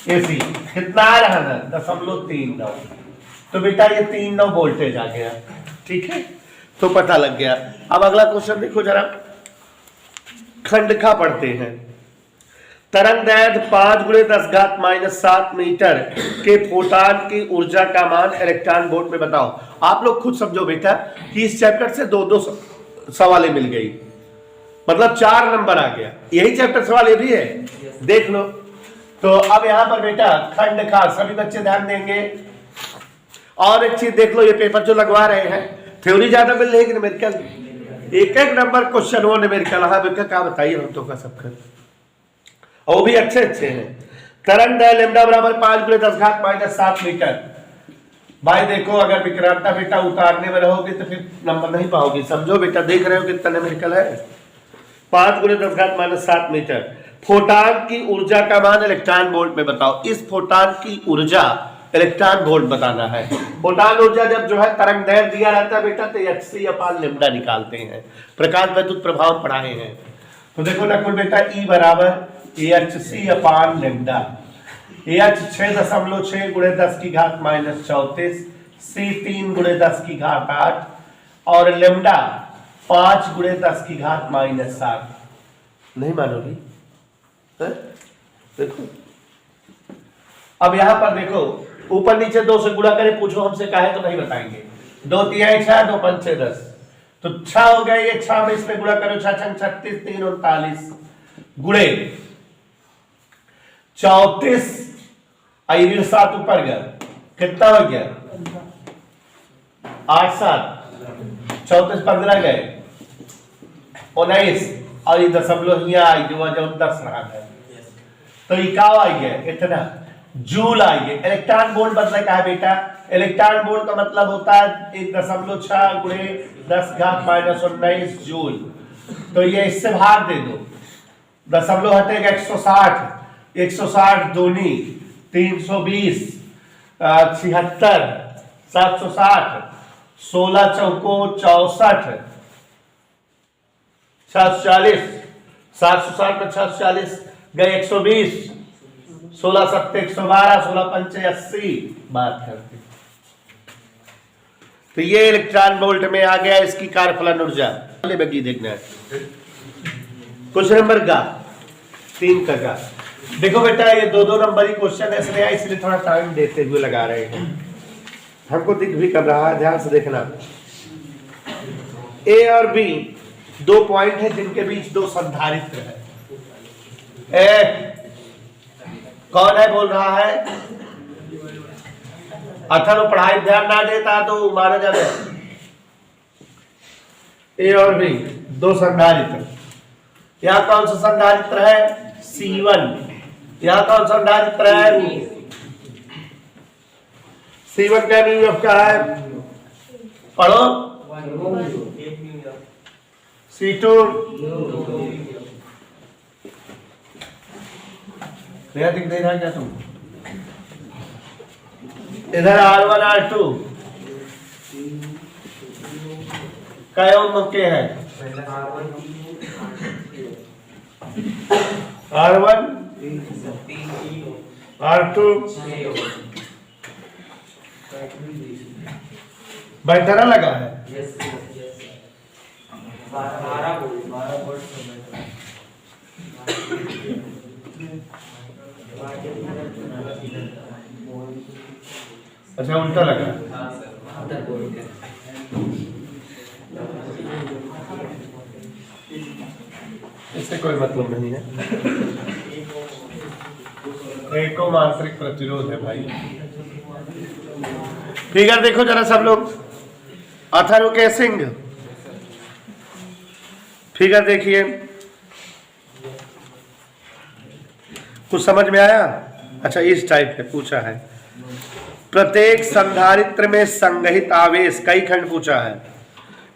एसी कितना आ रहा है 0.39, तो बेटा ये 3.9 वोल्टेज आ गया, ठीक है, तो पता लग गया। अब अगला क्वेश्चन देखो जरा, खंडखा पढ़ते हैं, तरंग दैर्घ्य 5 गुणे 10 घात -7 मीटर के फोटान की ऊर्जा का मान इलेक्ट्रॉन वोल्ट में बताओ। आप लोग खुद समझो बेटा कि इस चैप्टर से 2 सवालें मिल गई, मतलब 4 नंबर आ गया, यही चैप्टर सवाल ये भी है, देख लो। तो अब यहां पर बेटा खंडखा, सभी बच्चे ध्यान देंगे, और एक चीज देख लो, ये पेपर जो लगवा रहे हैं थ्योरी ज्यादा मिल रही है कि न्यूमेरिकल, एक नंबर क्वेश्चन वो न्यूमेरिकल, हाँ बेटा क्या बताइए हम तो का सबका, और वो भी अच्छे हैं। तरंग दैर्घ्य लैम्डा बराबर 5 गुणे 10 घात -7 मीटर। भाई देखो अगर विक्रांता बेटा उतारने में रहोगे तो फिर नंबर नहीं पाओगे, समझो बेटा, देख रहे हो कितना न्यूमेरिकल है, 5 गुणे 10 घात -7 मीटर। फोटान की ऊर्जा का मान इलेक्ट्रॉन वोल्ट में बताओ, इस फोटान की ऊर्जा इलेक्ट्रॉन वोल्ट बताना है। फोटान ऊर्जा जब जो है तरंग दैर्घ्य दिया रहता है बेटा तो HC अपान लैम्डा निकालते हैं, प्रकाश विद्युत प्रभाव पढ़ाए हैं, तो देखो ना कुल बेटा E बराबर HC अपान लैम्डा, H 6.6 गुणे 10 की घात -34, C 3 गुणे 10 की घात 8, और लैम्डा 5 गुणे 10 की घात -7। नहीं मानोगी देखो, अब यहां पर देखो ऊपर नीचे 2 से गुणा करें, पूछो हमसे काहे तो नहीं बताएंगे, 2 3 6 2 5 6 10, तो 6 हो गया, ये 6 में इसमें गुणा करो, 6 6 36 3 39 गुणे 34, आई 7 ऊपर गया, कितना हो गया 8 7 34 15 गए 19, और ये दशमलव यहाँ आई जो 10 रहा है, तो इकाव आई है इतना, जूल आई है। इलेक्ट्रॉन वोल्ट मतलब क्या है बेटा? इलेक्ट्रॉन वोल्ट का मतलब होता है 1.6 गुणे 10⁻⁻19 जूल। तो ये इससे भाग दे दो, दशमलव हटेगा 160, 160 दूनी 320, 76, 760, 16 चौको 64, 640, 760 में 640 गए 120, 16 सत्ते 112, 16 पंचे 80 बात करते। तो ये इलेक्ट्रॉन वोल्ट में आ गया इसकी कार्यफलन ऊर्जा। बगी देखना है क्वेश्चन नंबर का 3 का। देखो बेटा ये 2-2 नंबर ही क्वेश्चन है, इसलिए थोड़ा टाइम देते हुए लगा रहे हैं, हमको दिख भी कर रहा है, ध्यान से देखना। ए और बी 2 पॉइंट है जिनके बीच 2 संधारित्र है। कौन है बोल रहा है? अथर्व पढ़ाई ध्यान ना देता तो मारा जाए। ए और बी 2 संधारित्र, यहां कौन सा संधारित्र है? C1। यहां कौन सा संधारित्र है? C1 का म्यू क्या है? पढ़ो। C2 दिख दे रहा है क्या तुम? इधर R1 R2 क्या ओम के है? R1 R2 बैठरा लगा है। अच्छा उल्टा लगा। इससे कोई मतलब नहीं है, एको मांत्रिक प्रतिरोध है भाई। फिगर देखो जरा सब लोग, अथर्व के सिंह फिगर देखिए, कुछ समझ में आया? अच्छा इस टाइप पे पूछा है, प्रत्येक संधारित्र में संग्रहित आवेश, कई खंड पूछा है,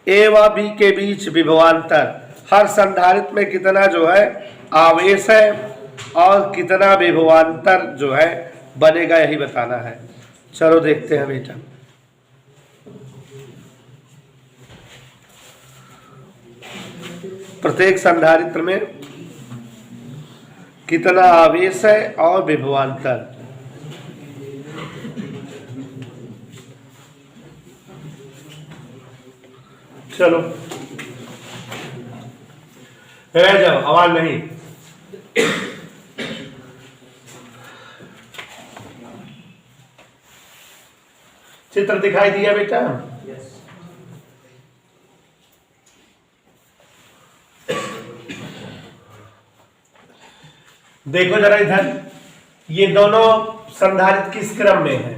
ए व बी के बीच विभवांतर, हर संधारित्र में कितना जो है आवेश है और कितना विभवांतर जो है बनेगा, यही बताना है। चलो देखते हैं बेटा। प्रत्येक संधारित्र में कितना आवेश है और विभवांतर। चलो रह जाओ, आवाज नहीं। चित्र दिखाई दिया बेटा? देखो जरा इधर, ये दोनों संधारित्र किस क्रम में है?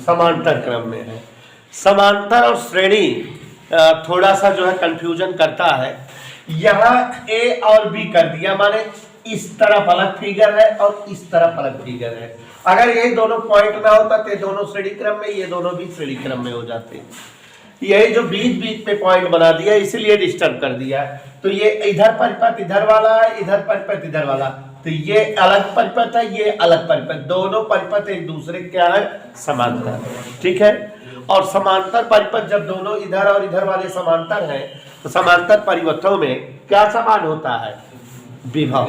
समांतर क्रम में है। समांतर और श्रेणी थोड़ा सा जो है कंफ्यूजन करता है। यहाँ ए और बी कर दिया, माने इस तरफ अलग फिगर है और इस तरफ अलग फिगर है। अगर ये दोनों पॉइंट ना होता तो दोनों श्रेणी क्रम में, ये दोनों भी श्रेणी क्रम में हो जाते। यही जो बीच बीच में पॉइंट बना दिया इसलिए डिस्टर्ब कर दिया। तो ये इधर परिपथ इधर वाला है, इधर परिपथ इधर वाला, तो ये अलग परिपथ है, ये अलग परिपथ, दोनों परिपथ एक दूसरे क्या है? समांतर। ठीक है। और समांतर परिपथ जब दोनों इधर और इधर वाले समांतर हैं तो समांतर परिपथों में क्या समान होता है? विभव।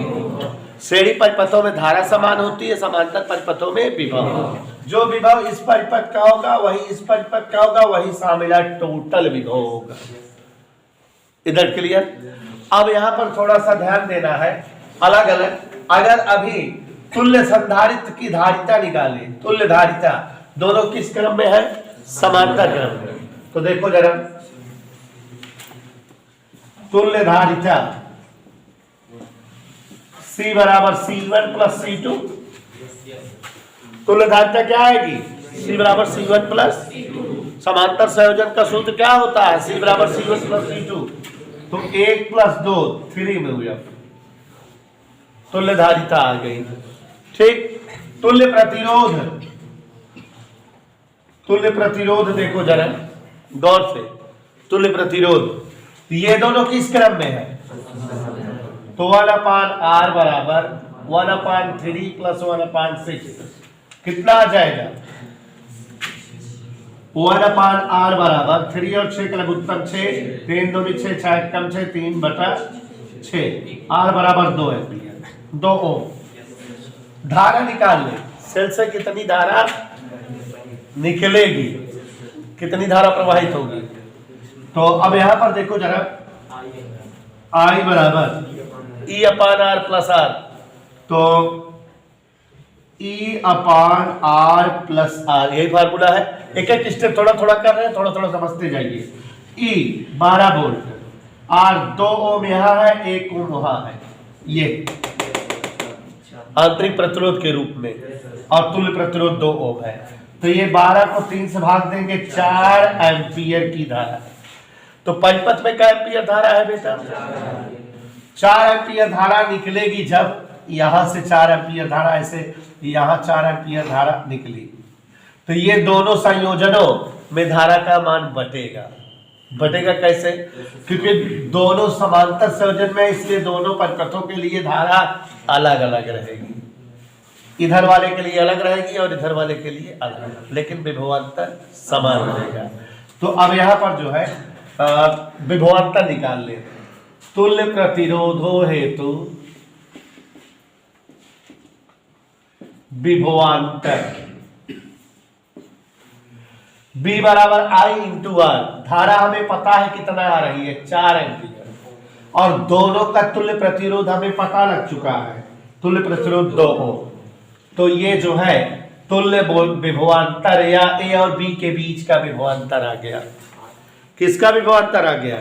श्रेणी परिपथों में धारा समान होती है, समांतर परिपथों में विभव। जो विभव इस परिपथ का होगा वही इस परिपथ का होगा, वही शामिल है टोटल विभव होगा। इधर क्लियर? अब यहाँ पर थोड़ा सा ध्यान देना है, अलग अलग। अगर अभी तुल्य संधारित्र की धारिता निकाले, तुल्य धारिता दोनों किस क्रम में है? समांतर क्रम में। तो देखो जरा, तुल्य धारिता C बराबर C1 प्लस C2। तुल्य धारिता क्या आएगी? C बराबर C1 प्लस। समांतर संयोजन का सूत्र क्या होता है? C बराबर C1 प्लस C2। तो 1 प्लस 2 3 में हुआ। तुल्य धारिता आ गई। ठीक, तुल्य प्रतिरोध देखो जरा गौर से, तुल्य प्रतिरोध ये दोनों किस क्रम में है? तो 1/r बराबर 1/3 प्लस 1/6 कितना आ जाएगा? 1/r बराबर 3 और 6 का लघुत्तम 6, 3 2 6, 6 कम 6, 3/6, r बराबर 2 एम्पीयर, 2 ओम। धारा निकाल ले, सेल से कितनी धारा निकलेगी, कितनी धारा प्रवाहित होगी। तो अब यहां पर देखो जरा, I बराबर E/R प्लस R, तो E/R प्लस R यही फार्मूला है। एक एक स्टेप थोड़ा थोड़ा कर रहे हैं, थोड़ा थोड़ा समझते जाइए। E 12 वोल्ट, R 2 ओम यहाँ है, 1 ओम वहां है, ये आंतरिक प्रतिरोध के रूप में, और तुल्य प्रतिरोध 2 ओम है। तो ये 12 को 3 से भाग देंगे, 4 एम्पियर की धारा। तो परिपथ में क्या एम्पियर धारा है बेटा? 4 एम्पियर धारा निकलेगी। जब यहां से 4 एम्पियर धारा ऐसे यहां 4 एम्पियर धारा निकली, तो ये दोनों संयोजनों में धारा का मान बटेगा। बटेगा कैसे? क्योंकि दोनों समांतर संयोजन में, इसलिए दोनों परिपथों के लिए धारा अलग अलग रहेगी। इधर वाले के लिए अलग रहेगी और इधर वाले के लिए अलग, लेकिन विभवांतर समान रहेगा। तो अब यहाँ पर जो है विभवांतर निकाल ले। तुल्य प्रतिरोधो हेतु विभवांतर B बराबर I इंटू R, धारा हमें पता है कितना आ रही है, 4 एम्पियर, और दोनों का तुल्य प्रतिरोध हमें पता लग चुका है, तुल्य प्रतिरोध 2 ओम। तो ये जो है तुल्य विभवांतर या A और B के बीच का विभवांतर आ गया। किसका विभवांतर आ गया?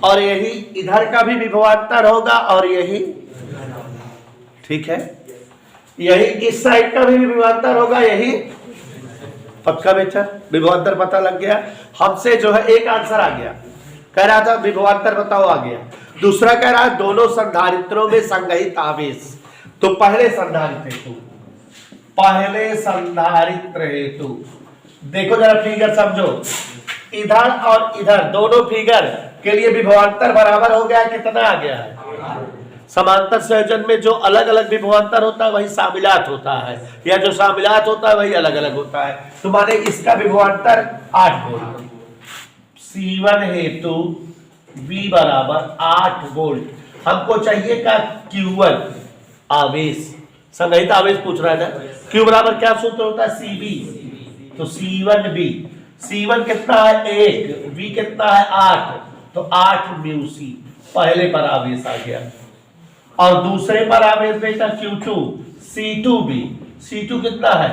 और यही इधर का भी विभवांतर होगा, और यही, ठीक है, यही इस साइड का भी विभवांतर होगा, यही पक्का बेटा, विभवांतर पता लग गया। हमसे जो है एक आंसर आ गया, कह रहा था विभवांतर बताओ, आ गया। दूसरा कह रहा है दोनों संधारित्रों में संग्रहित आवेश। तो पहले संधारित्र हेतु देखो जरा फिगर समझो, इधर और इधर दोनों फिगर के लिए विभवांतर बराबर हो गया, कितना आ गया है? समांतर संयोजन में जो अलग अलग विभवांतर होता है वही शामिलात होता है, या जो शामिलात होता है वही अलग अलग होता है। तो माने इसका विभवांतर 8 वोल्ट, C1 हेतु V बराबर 8 वोल्ट। हमको चाहिए का Q1 आवेश, संग्रहित आवेश पूछ रहा है ना। Q बराबर क्या सूत्र होता है? CB, तो C1B, C1 कितना है? 1, V कितना है? 8, तो 8 μC पहले पर आवेश आ गया। और दूसरे पर आवेश बेटा Q2, C2B, C2 कितना है?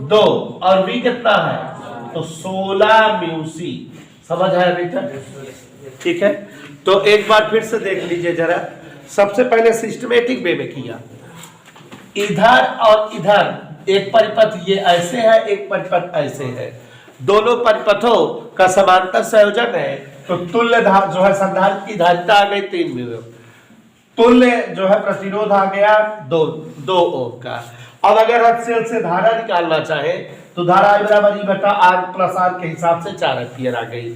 2, और V कितना है? तो 16 μC। समझ आया बेटा? ठीक है, तो एक बार फिर से देख लीजिए जरा। सबसे पहले सिस्टमेटिक वे में किया, इधर और इधर एक परिपथ ये ऐसे है, एक परिपथ ऐसे है, दोनों परिपथों का समांतर संयोजन है। तो तुल्य जो है संधारित्र की धारिता आ गई 3 म्यू, तुल्य जो है प्रतिरोध आ गया 2 ओम का। अब अगर हम सेल से धारा निकालना चाहे तो धारा I बराबर E बटा R प्लस R के हिसाब से 4 एम्पियर आ गई।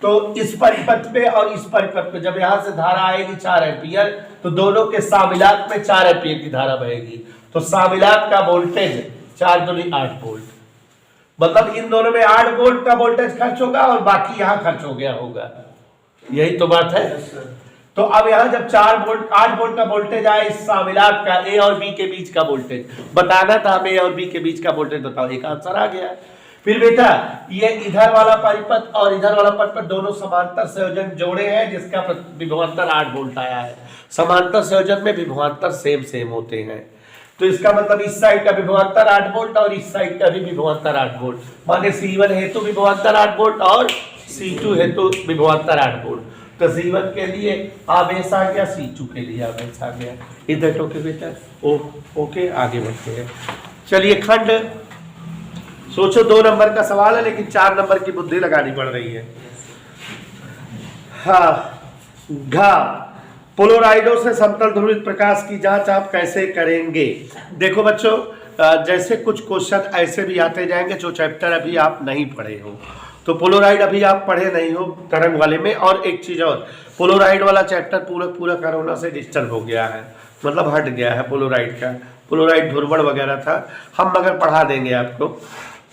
तो इस परिपथ पे और इस परिपथ पे जब यहां से धारा आएगी 4 एम्पियर, तो दोनों के शामिलात में 4 एम्पियर की धारा बहेगी। तो शामिलात का वोल्टेज 4 दूनी 8 वोल्ट, मतलब इन दोनों में 8 वोल्ट का वोल्टेज खर्च होगा और बाकी यहां खर्च हो गया होगा। यही तो बात है। तो अब यहां जब 8 वोल्ट का वोल्टेज आया, इस शामिलात का A और B के बीच का वोल्टेज बताना था हमें, A और B के बीच का वोल्टेज बताओ, एक आंसर आ गया। फिर बेटा ये इधर वाला परिपथ और इधर वाला परिपथ दोनों समांतर संयोजन जोड़े हैं, जिसका विभवांतर 8 वोल्ट आया है। समांतर संयोजन में विभवांतर सेम होते हैं, तो इसका मतलब इस साइड का विभवांतर 8 वोल्ट और इस साइड का भी विभवांतर 8 वोल्ट, माने C1 हेतु विभवांतर 8 वोल्ट और C2 हेतु विभवांतर 8 वोल्ट। तो C1 के लिए आवेश आ गया, C2 के लिए आवेश आ गया। इधर टोके बेटा ओके, आगे बढ़ते हैं। चलिए खंड, सोचो 2 नंबर का सवाल है लेकिन 4 नंबर की बुद्धि लगानी पड़ रही है। हाँ, घा पोलोराइडों से समतल ध्रुवित प्रकाश की जांच आप कैसे करेंगे? देखो बच्चों, जैसे कुछ क्वेश्चन ऐसे भी आते जाएंगे जो चैप्टर अभी आप नहीं पढ़े हो, तो पोलोराइड अभी आप पढ़े नहीं हो तरंग वाले में। और एक चीज और, पोलोराइड वाला चैप्टर पूरा पूरा कोरोना से डिस्टर्ब हो गया है, मतलब हट गया है पोलोराइड का। पोलोराइड ध्रुवण वगैरह था, हम मगर पढ़ा देंगे आपको।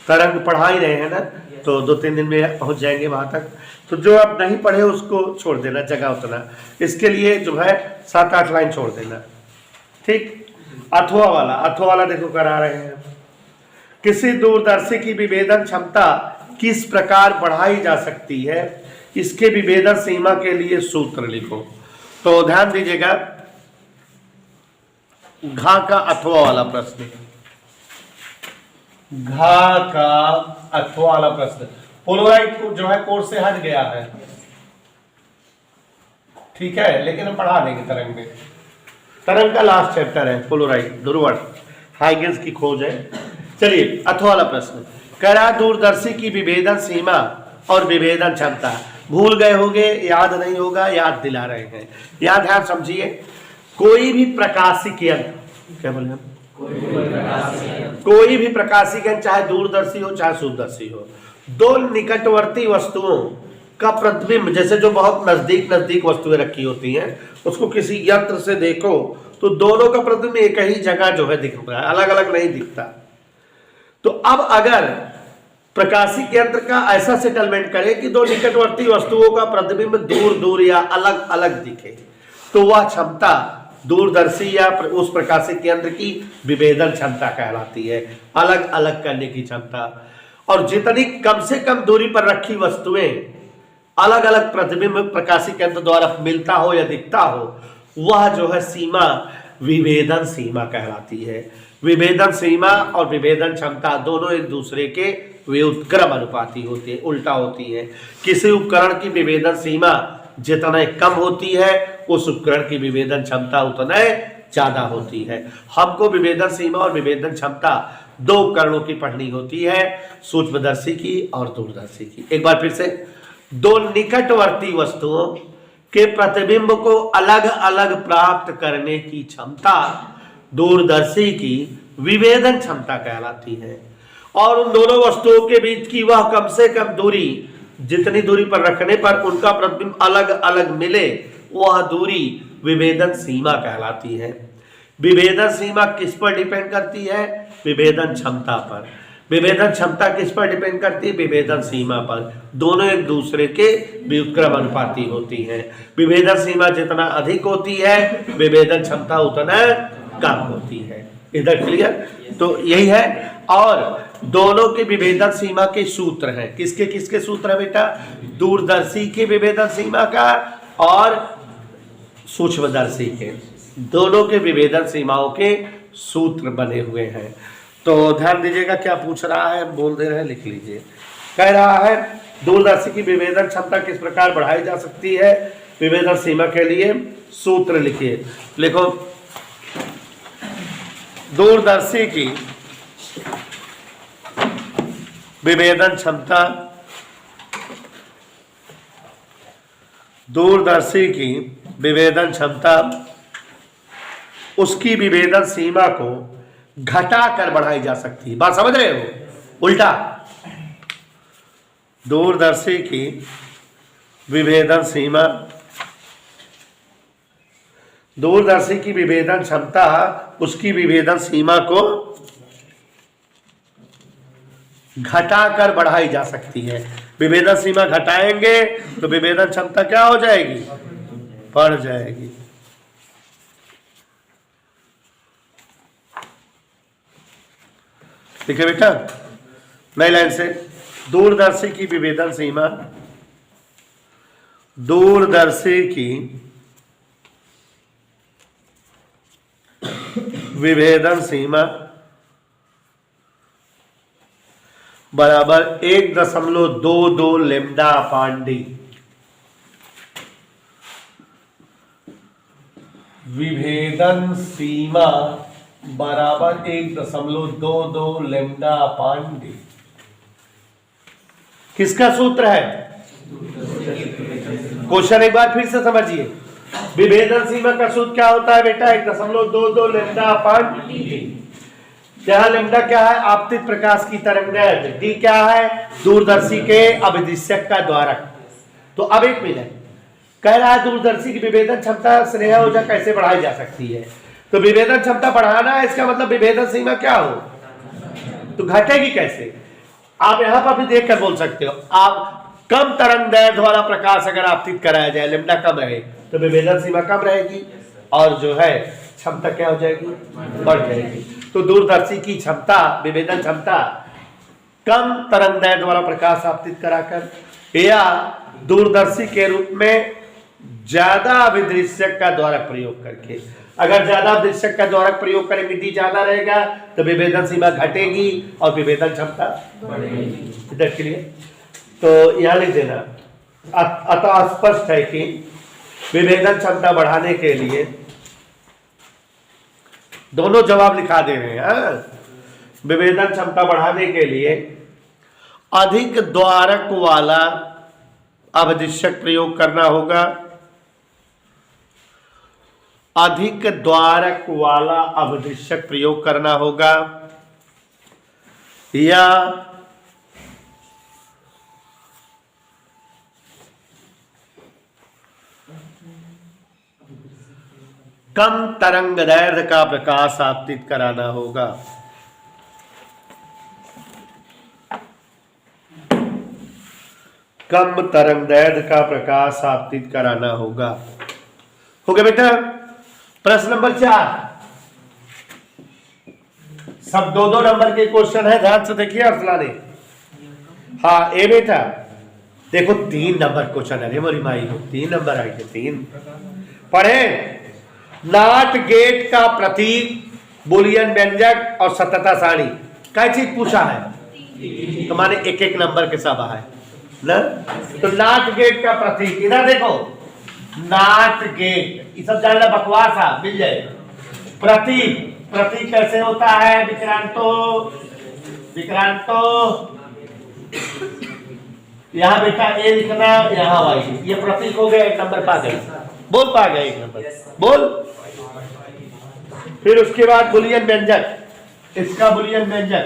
तरंग पढ़ा ही रहे हैं ना, तो 2-3 दिन में पहुंच जाएंगे वहां तक। तो जो आप नहीं पढ़े उसको छोड़ देना, जगह उतना, इसके लिए जो है 7-8 लाइन छोड़ देना, ठीक। अथवा वाला देखो करा रहे हैं। किसी दूरदर्शी की विभेदन क्षमता किस प्रकार बढ़ाई जा सकती है, इसके विभेदन सीमा के लिए सूत्र लिखो। तो ध्यान दीजिएगा, घा का अथवा वाला प्रश्न, घा का अथवा वाला प्रश्न। पोलोराइड को जो है कोर्स से हट गया है, ठीक है, लेकिन हम पढ़ा देंगे तरंग में। तरंग का लास्ट चैप्टर है पोलोराइड ध्रुवण, हाइगेंस की खोज है। चलिए अथवा वाला प्रश्न, कह रहा दूरदर्शी की विभेदन सीमा और विभेदन क्षमता। भूल गए होंगे, याद नहीं होगा, याद दिला रहे हैं। याद ध्यान समझिए, कोई भी प्रकाशिक यंत्र, क्या बोले हम, कोई भी प्रकाशिक यंत्र चाहे दूरदर्शी हो चाहे सूरदर्शी हो, दो निकटवर्ती वस्तुओं का प्रतिबिंब, जैसे जो बहुत नजदीक नजदीक वस्तुएं रखी होती हैं, उसको किसी यंत्र से देखो तो दोनों का प्रतिबिंब एक ही जगह जो है दिख रहा है, अलग अलग नहीं दिखता। तो अब अगर प्रकाशिक यंत्र का ऐसा सेटलमेंट करें कि दो निकटवर्ती वस्तुओं का प्रतिबिंब दूर दूर या अलग अलग दिखे, तो वह क्षमता दूरदर्शी या उस प्रकाशिक यंत्र की विभेदन क्षमता कहलाती है, अलग अलग करने की क्षमता। और जितनी कम से कम दूरी पर रखी वस्तुएं अलग अलग प्रतिबिंब प्रकाशिक यंत्र द्वारा मिलता हो या दिखता हो, वह जो है सीमा विभेदन सीमा कहलाती है। विभेदन सीमा और विभेदन क्षमता दोनों एक दूसरे के व्युत्क्रम अनुपाती होती है, उल्टा होती है। किसी उपकरण की विभेदन सीमा जितना कम होती है, उस उपकरण की विभेदन क्षमता उतना ज्यादा होती है। हमको विभेदन सीमा और विभेदन क्षमता दो उपकरणों की पढ़नी होती है, सूक्ष्मदर्शी की और दूरदर्शी की। एक बार फिर से, दो निकटवर्ती वस्तुओं के प्रतिबिंब को अलग अलग प्राप्त करने की क्षमता दूरदर्शी की विभेदन क्षमता कहलाती है। और उन दोनों वस्तुओं के बीच की वह कम से कम दूरी, जितनी दूरी पर रखने पर उनका प्रतिबिंब अलग अलग मिले, वह दूरी विभेदन सीमा कहलाती है। विभेदन सीमा किस पर डिपेंड करती है? विभेदन क्षमता पर। विभेदन क्षमता किस पर डिपेंड करती है? विभेदन सीमा पर। दोनों एक दूसरे के व्युत्क्रम अनुपाती होती है। विभेदन सीमा जितना अधिक होती है, विभेदन क्षमता उतना कम होती है। इधर क्लियर? तो यही है। और दोनों के विभेदन सीमा के सूत्र हैं। किसके किसके सूत्र है बेटा? दूरदर्शी के विभेदन सीमा का और सूक्ष्मदर्शी के, दोनों के विभेदन सीमाओं के सूत्र बने हुए हैं। तो ध्यान दीजिएगा, क्या पूछ रहा है बोल दे रहे हैं, लिख लीजिए। कह रहा है दूरदर्शी की विभेदन क्षमता किस प्रकार बढ़ाई जा सकती है, विभेदन सीमा के लिए सूत्र लिखिए। लिखो, दूरदर्शी की विभेदन क्षमता, दूरदर्शी की विभेदन क्षमता उसकी विभेदन सीमा को घटाकर बढ़ाई जा सकती है। बात समझ रहे हो? उल्टा, दूरदर्शी की विभेदन सीमा, दूरदर्शी की विभेदन क्षमता उसकी विभेदन सीमा को घटाकर बढ़ाई जा सकती है। विभेदन सीमा घटाएंगे तो विभेदन क्षमता क्या हो जाएगी? बढ़ जाएगी। ठीक है बेटा? नई लाइन से, दूरदर्शी की विभेदन सीमा, दूरदर्शी की विभेदन सीमा बराबर 1.22 लैम्डा अपान डी। विभेदन सीमा बराबर 1.22 लैम्डा अपान डी। किसका सूत्र है? क्वेश्चन एक बार फिर से समझिए। विभेदन सीमा का सूत्र क्या होता है बेटा? 1.22 लैम्डा अपन डी। यहाँ लैम्डा क्या है? आपतित प्रकाश की तरंगदैर्घ्य। डी क्या है? दूरदर्शी के अभिदिशक का द्वारक। तो अब एक मिनट, कह रहा है दूरदर्शी की विभेदन क्षमता स्नेहा ऊर्जा कैसे बढ़ाई जा सकती है? तो विभेदन क्षमता बढ़ाना है, इसका मतलब विभेदन सीमा क्या हो तो घटेगी कैसे? आप यहां पर भी देख कर बोल सकते हो। आप कम तरंगदैर्घ्य वाला प्रकाश अगर आपतित कराया जाए, लैम्डा कम रहे, तो विभेदन सीमा कम रहेगी और जो है क्षमता क्या हो जाएगी? बढ़ जाएगी। तो दूरदर्शी की क्षमता, विभेदन क्षमता कम तरंगदैर्घ्य वाला प्रकाश आपतित कराकर या दूरदर्शी के रूप में ज्यादा अभिदृश्यक का द्वारक प्रयोग करके। अगर ज्यादा अभिदृश्यक का द्वारक प्रयोग करेंगे, डी ज्यादा रहेगा तो विभेदन सीमा घटेगी और विभेदन क्षमता बढ़ेगी। इधर के लिए तो यहां लिख देना, अतः स्पष्ट है कि विभेदन क्षमता बढ़ाने के लिए दोनों जवाब लिखा दे रहे हैं। विभेदन क्षमता बढ़ाने के लिए अधिक द्वारक वाला अभिदिशक प्रयोग करना होगा। अधिक द्वारक वाला अभिदिशक प्रयोग करना होगा या कम तरंगदैर्घ्य का प्रकाश आपतित कराना होगा। कम तरंगदैर्घ्य का प्रकाश आपतित कराना होगा। हो गया बेटा? प्रश्न नंबर 4। सब 2-2 नंबर के क्वेश्चन है, ध्यान से देखिए अर्सलाने। हाँ ए बेटा देखो 3 नंबर क्वेश्चन है मोरी माई को, 3 नंबर आई थे। 3 पढ़े। नाट गेट का प्रतीक, बुलियन व्यंजक और सततता सारणी क्या चीज पूछा है? तो माने एक एक नंबर के सब है ना। तो नाट गेट का प्रतीक, इधर देखो नाट गेट, ये सब जानना बकवास है, मिल जाए। प्रतीक, प्रतीक कैसे होता है? विक्रांतो, विक्रांतो यहाँ बेटा ए लिखना, यहाँ वाई, ये प्रतीक हो गया। 1 नंबर पा गए, बोल पा गए 1 नंबर, बोल। फिर उसके बाद बुलियन व्यंजक, इसका बुलियन व्यंजक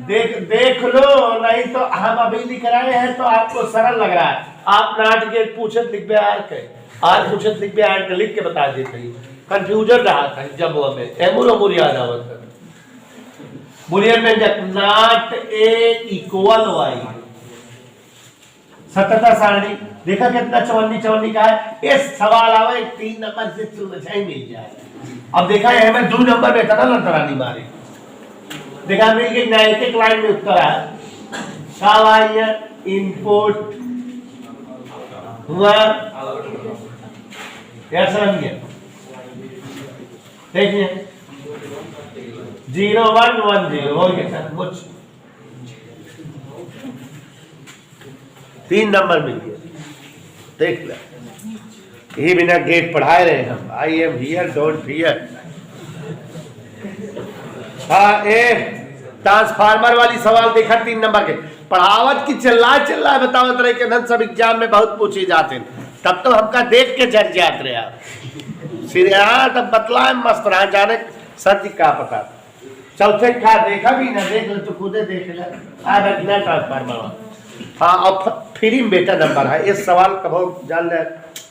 देख लो, नहीं तो हम अभी लिख रहे हैं तो आपको सरल लग रहा है। आप नाट गेट पूछत लिख बिहार के, आज पूछत लिख बिहार के लिख के बता देते ही कंफ्यूजन रहा था जब वो में एमुर अमुर याद आवत। बुलियन व्यंजक नाट ए इक्वल वाई, सततता सारणी देखा कितना 54 का है। इस सवाल आवे 3 नंबर से सुलझाई मिल जाए। अब देखा है हमें 2 नंबर में था ना लंतरानी मारे, देखा मिल गई ना, एक लाइन में उत्तर है। इनपुट हुआ ऐसा नहीं है, देखिए 0 1 1 0 हो गया कुछ 3 नंबर मिल गया। देख ले, ये बिना गेट पढ़ाए रहे हम। I am here don't hear. हाँ ए ट्रांसफार्मर वाली सवाल देखा 3 नंबर के। पढ़ावत की चिल्ला बताओ तरह के धन सब एग्जाम में बहुत पूछे जाते हैं, तब तो हमका देख के जर जात रहे आप सिरिया तब बतलाए मस्त रहा जाने सर जी का पता। चौथे का देखा भी ना, देख ले तो खुदे देख ले। आ बैठना ट्रांसफार्मर। हाँ अब फ्री में बेटा नंबर है, इस सवाल कब जान ले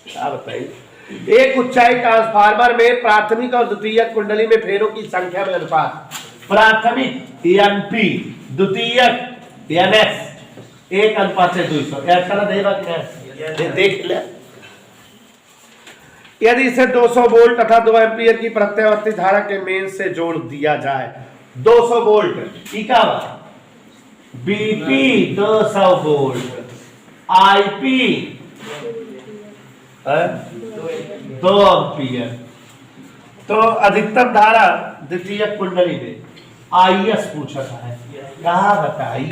क्या बताइए। एक ऊंचाई ट्रांसफार्मर में प्राथमिक और द्वितीयक कुंडली में फेरों की संख्या में अनुपात, प्राथमिक एनपी, द्वितीयक एनएस 1:200 ऐसा देगा क्या? देख ले। यदि इसे 200 वोल्ट तथा 2 एम्पीयर की प्रत्यावर्ती धारा के मेन से जोड़ दिया जाए, 200 वोल्ट ठीक है, बीपी 200 वोल्ट, आईपी 2 एम्पीयर, तो अधिकतम धारा द्वितीय कुंडली में आईएस पूछा है, कहा बताइए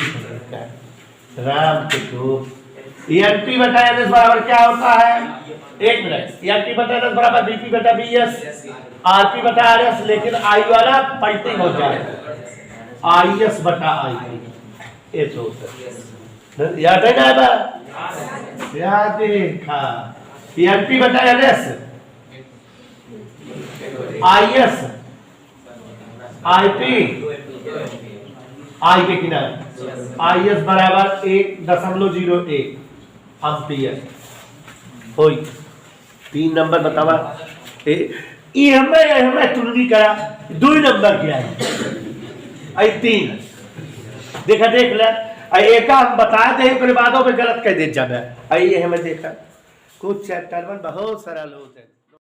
राम के रूप। एनपी बटा एनएस बराबर क्या होता है? 1 मिनट। एनपी बटा एनएस बराबर बीपी बटा बीएस, आरपी बटा आरएस, लेकिन आई वाला पलटी हो जाए, आईएस बटा आईपी। ये तो याद है ना? याद देखा एनपी बटा एनएस IS IP I के किनारे IS बराबर 1.01 एम्पियर होई। 3 नंबर बतावा ये हमें तुलनी करा 2 नंबर क्या है आई 3 देखा देख ले एक हम बता दे फिर बादों में गलत कह दे जाना आई हमें देखा कुछ चैप्टर में बहुत सरल होते हैं।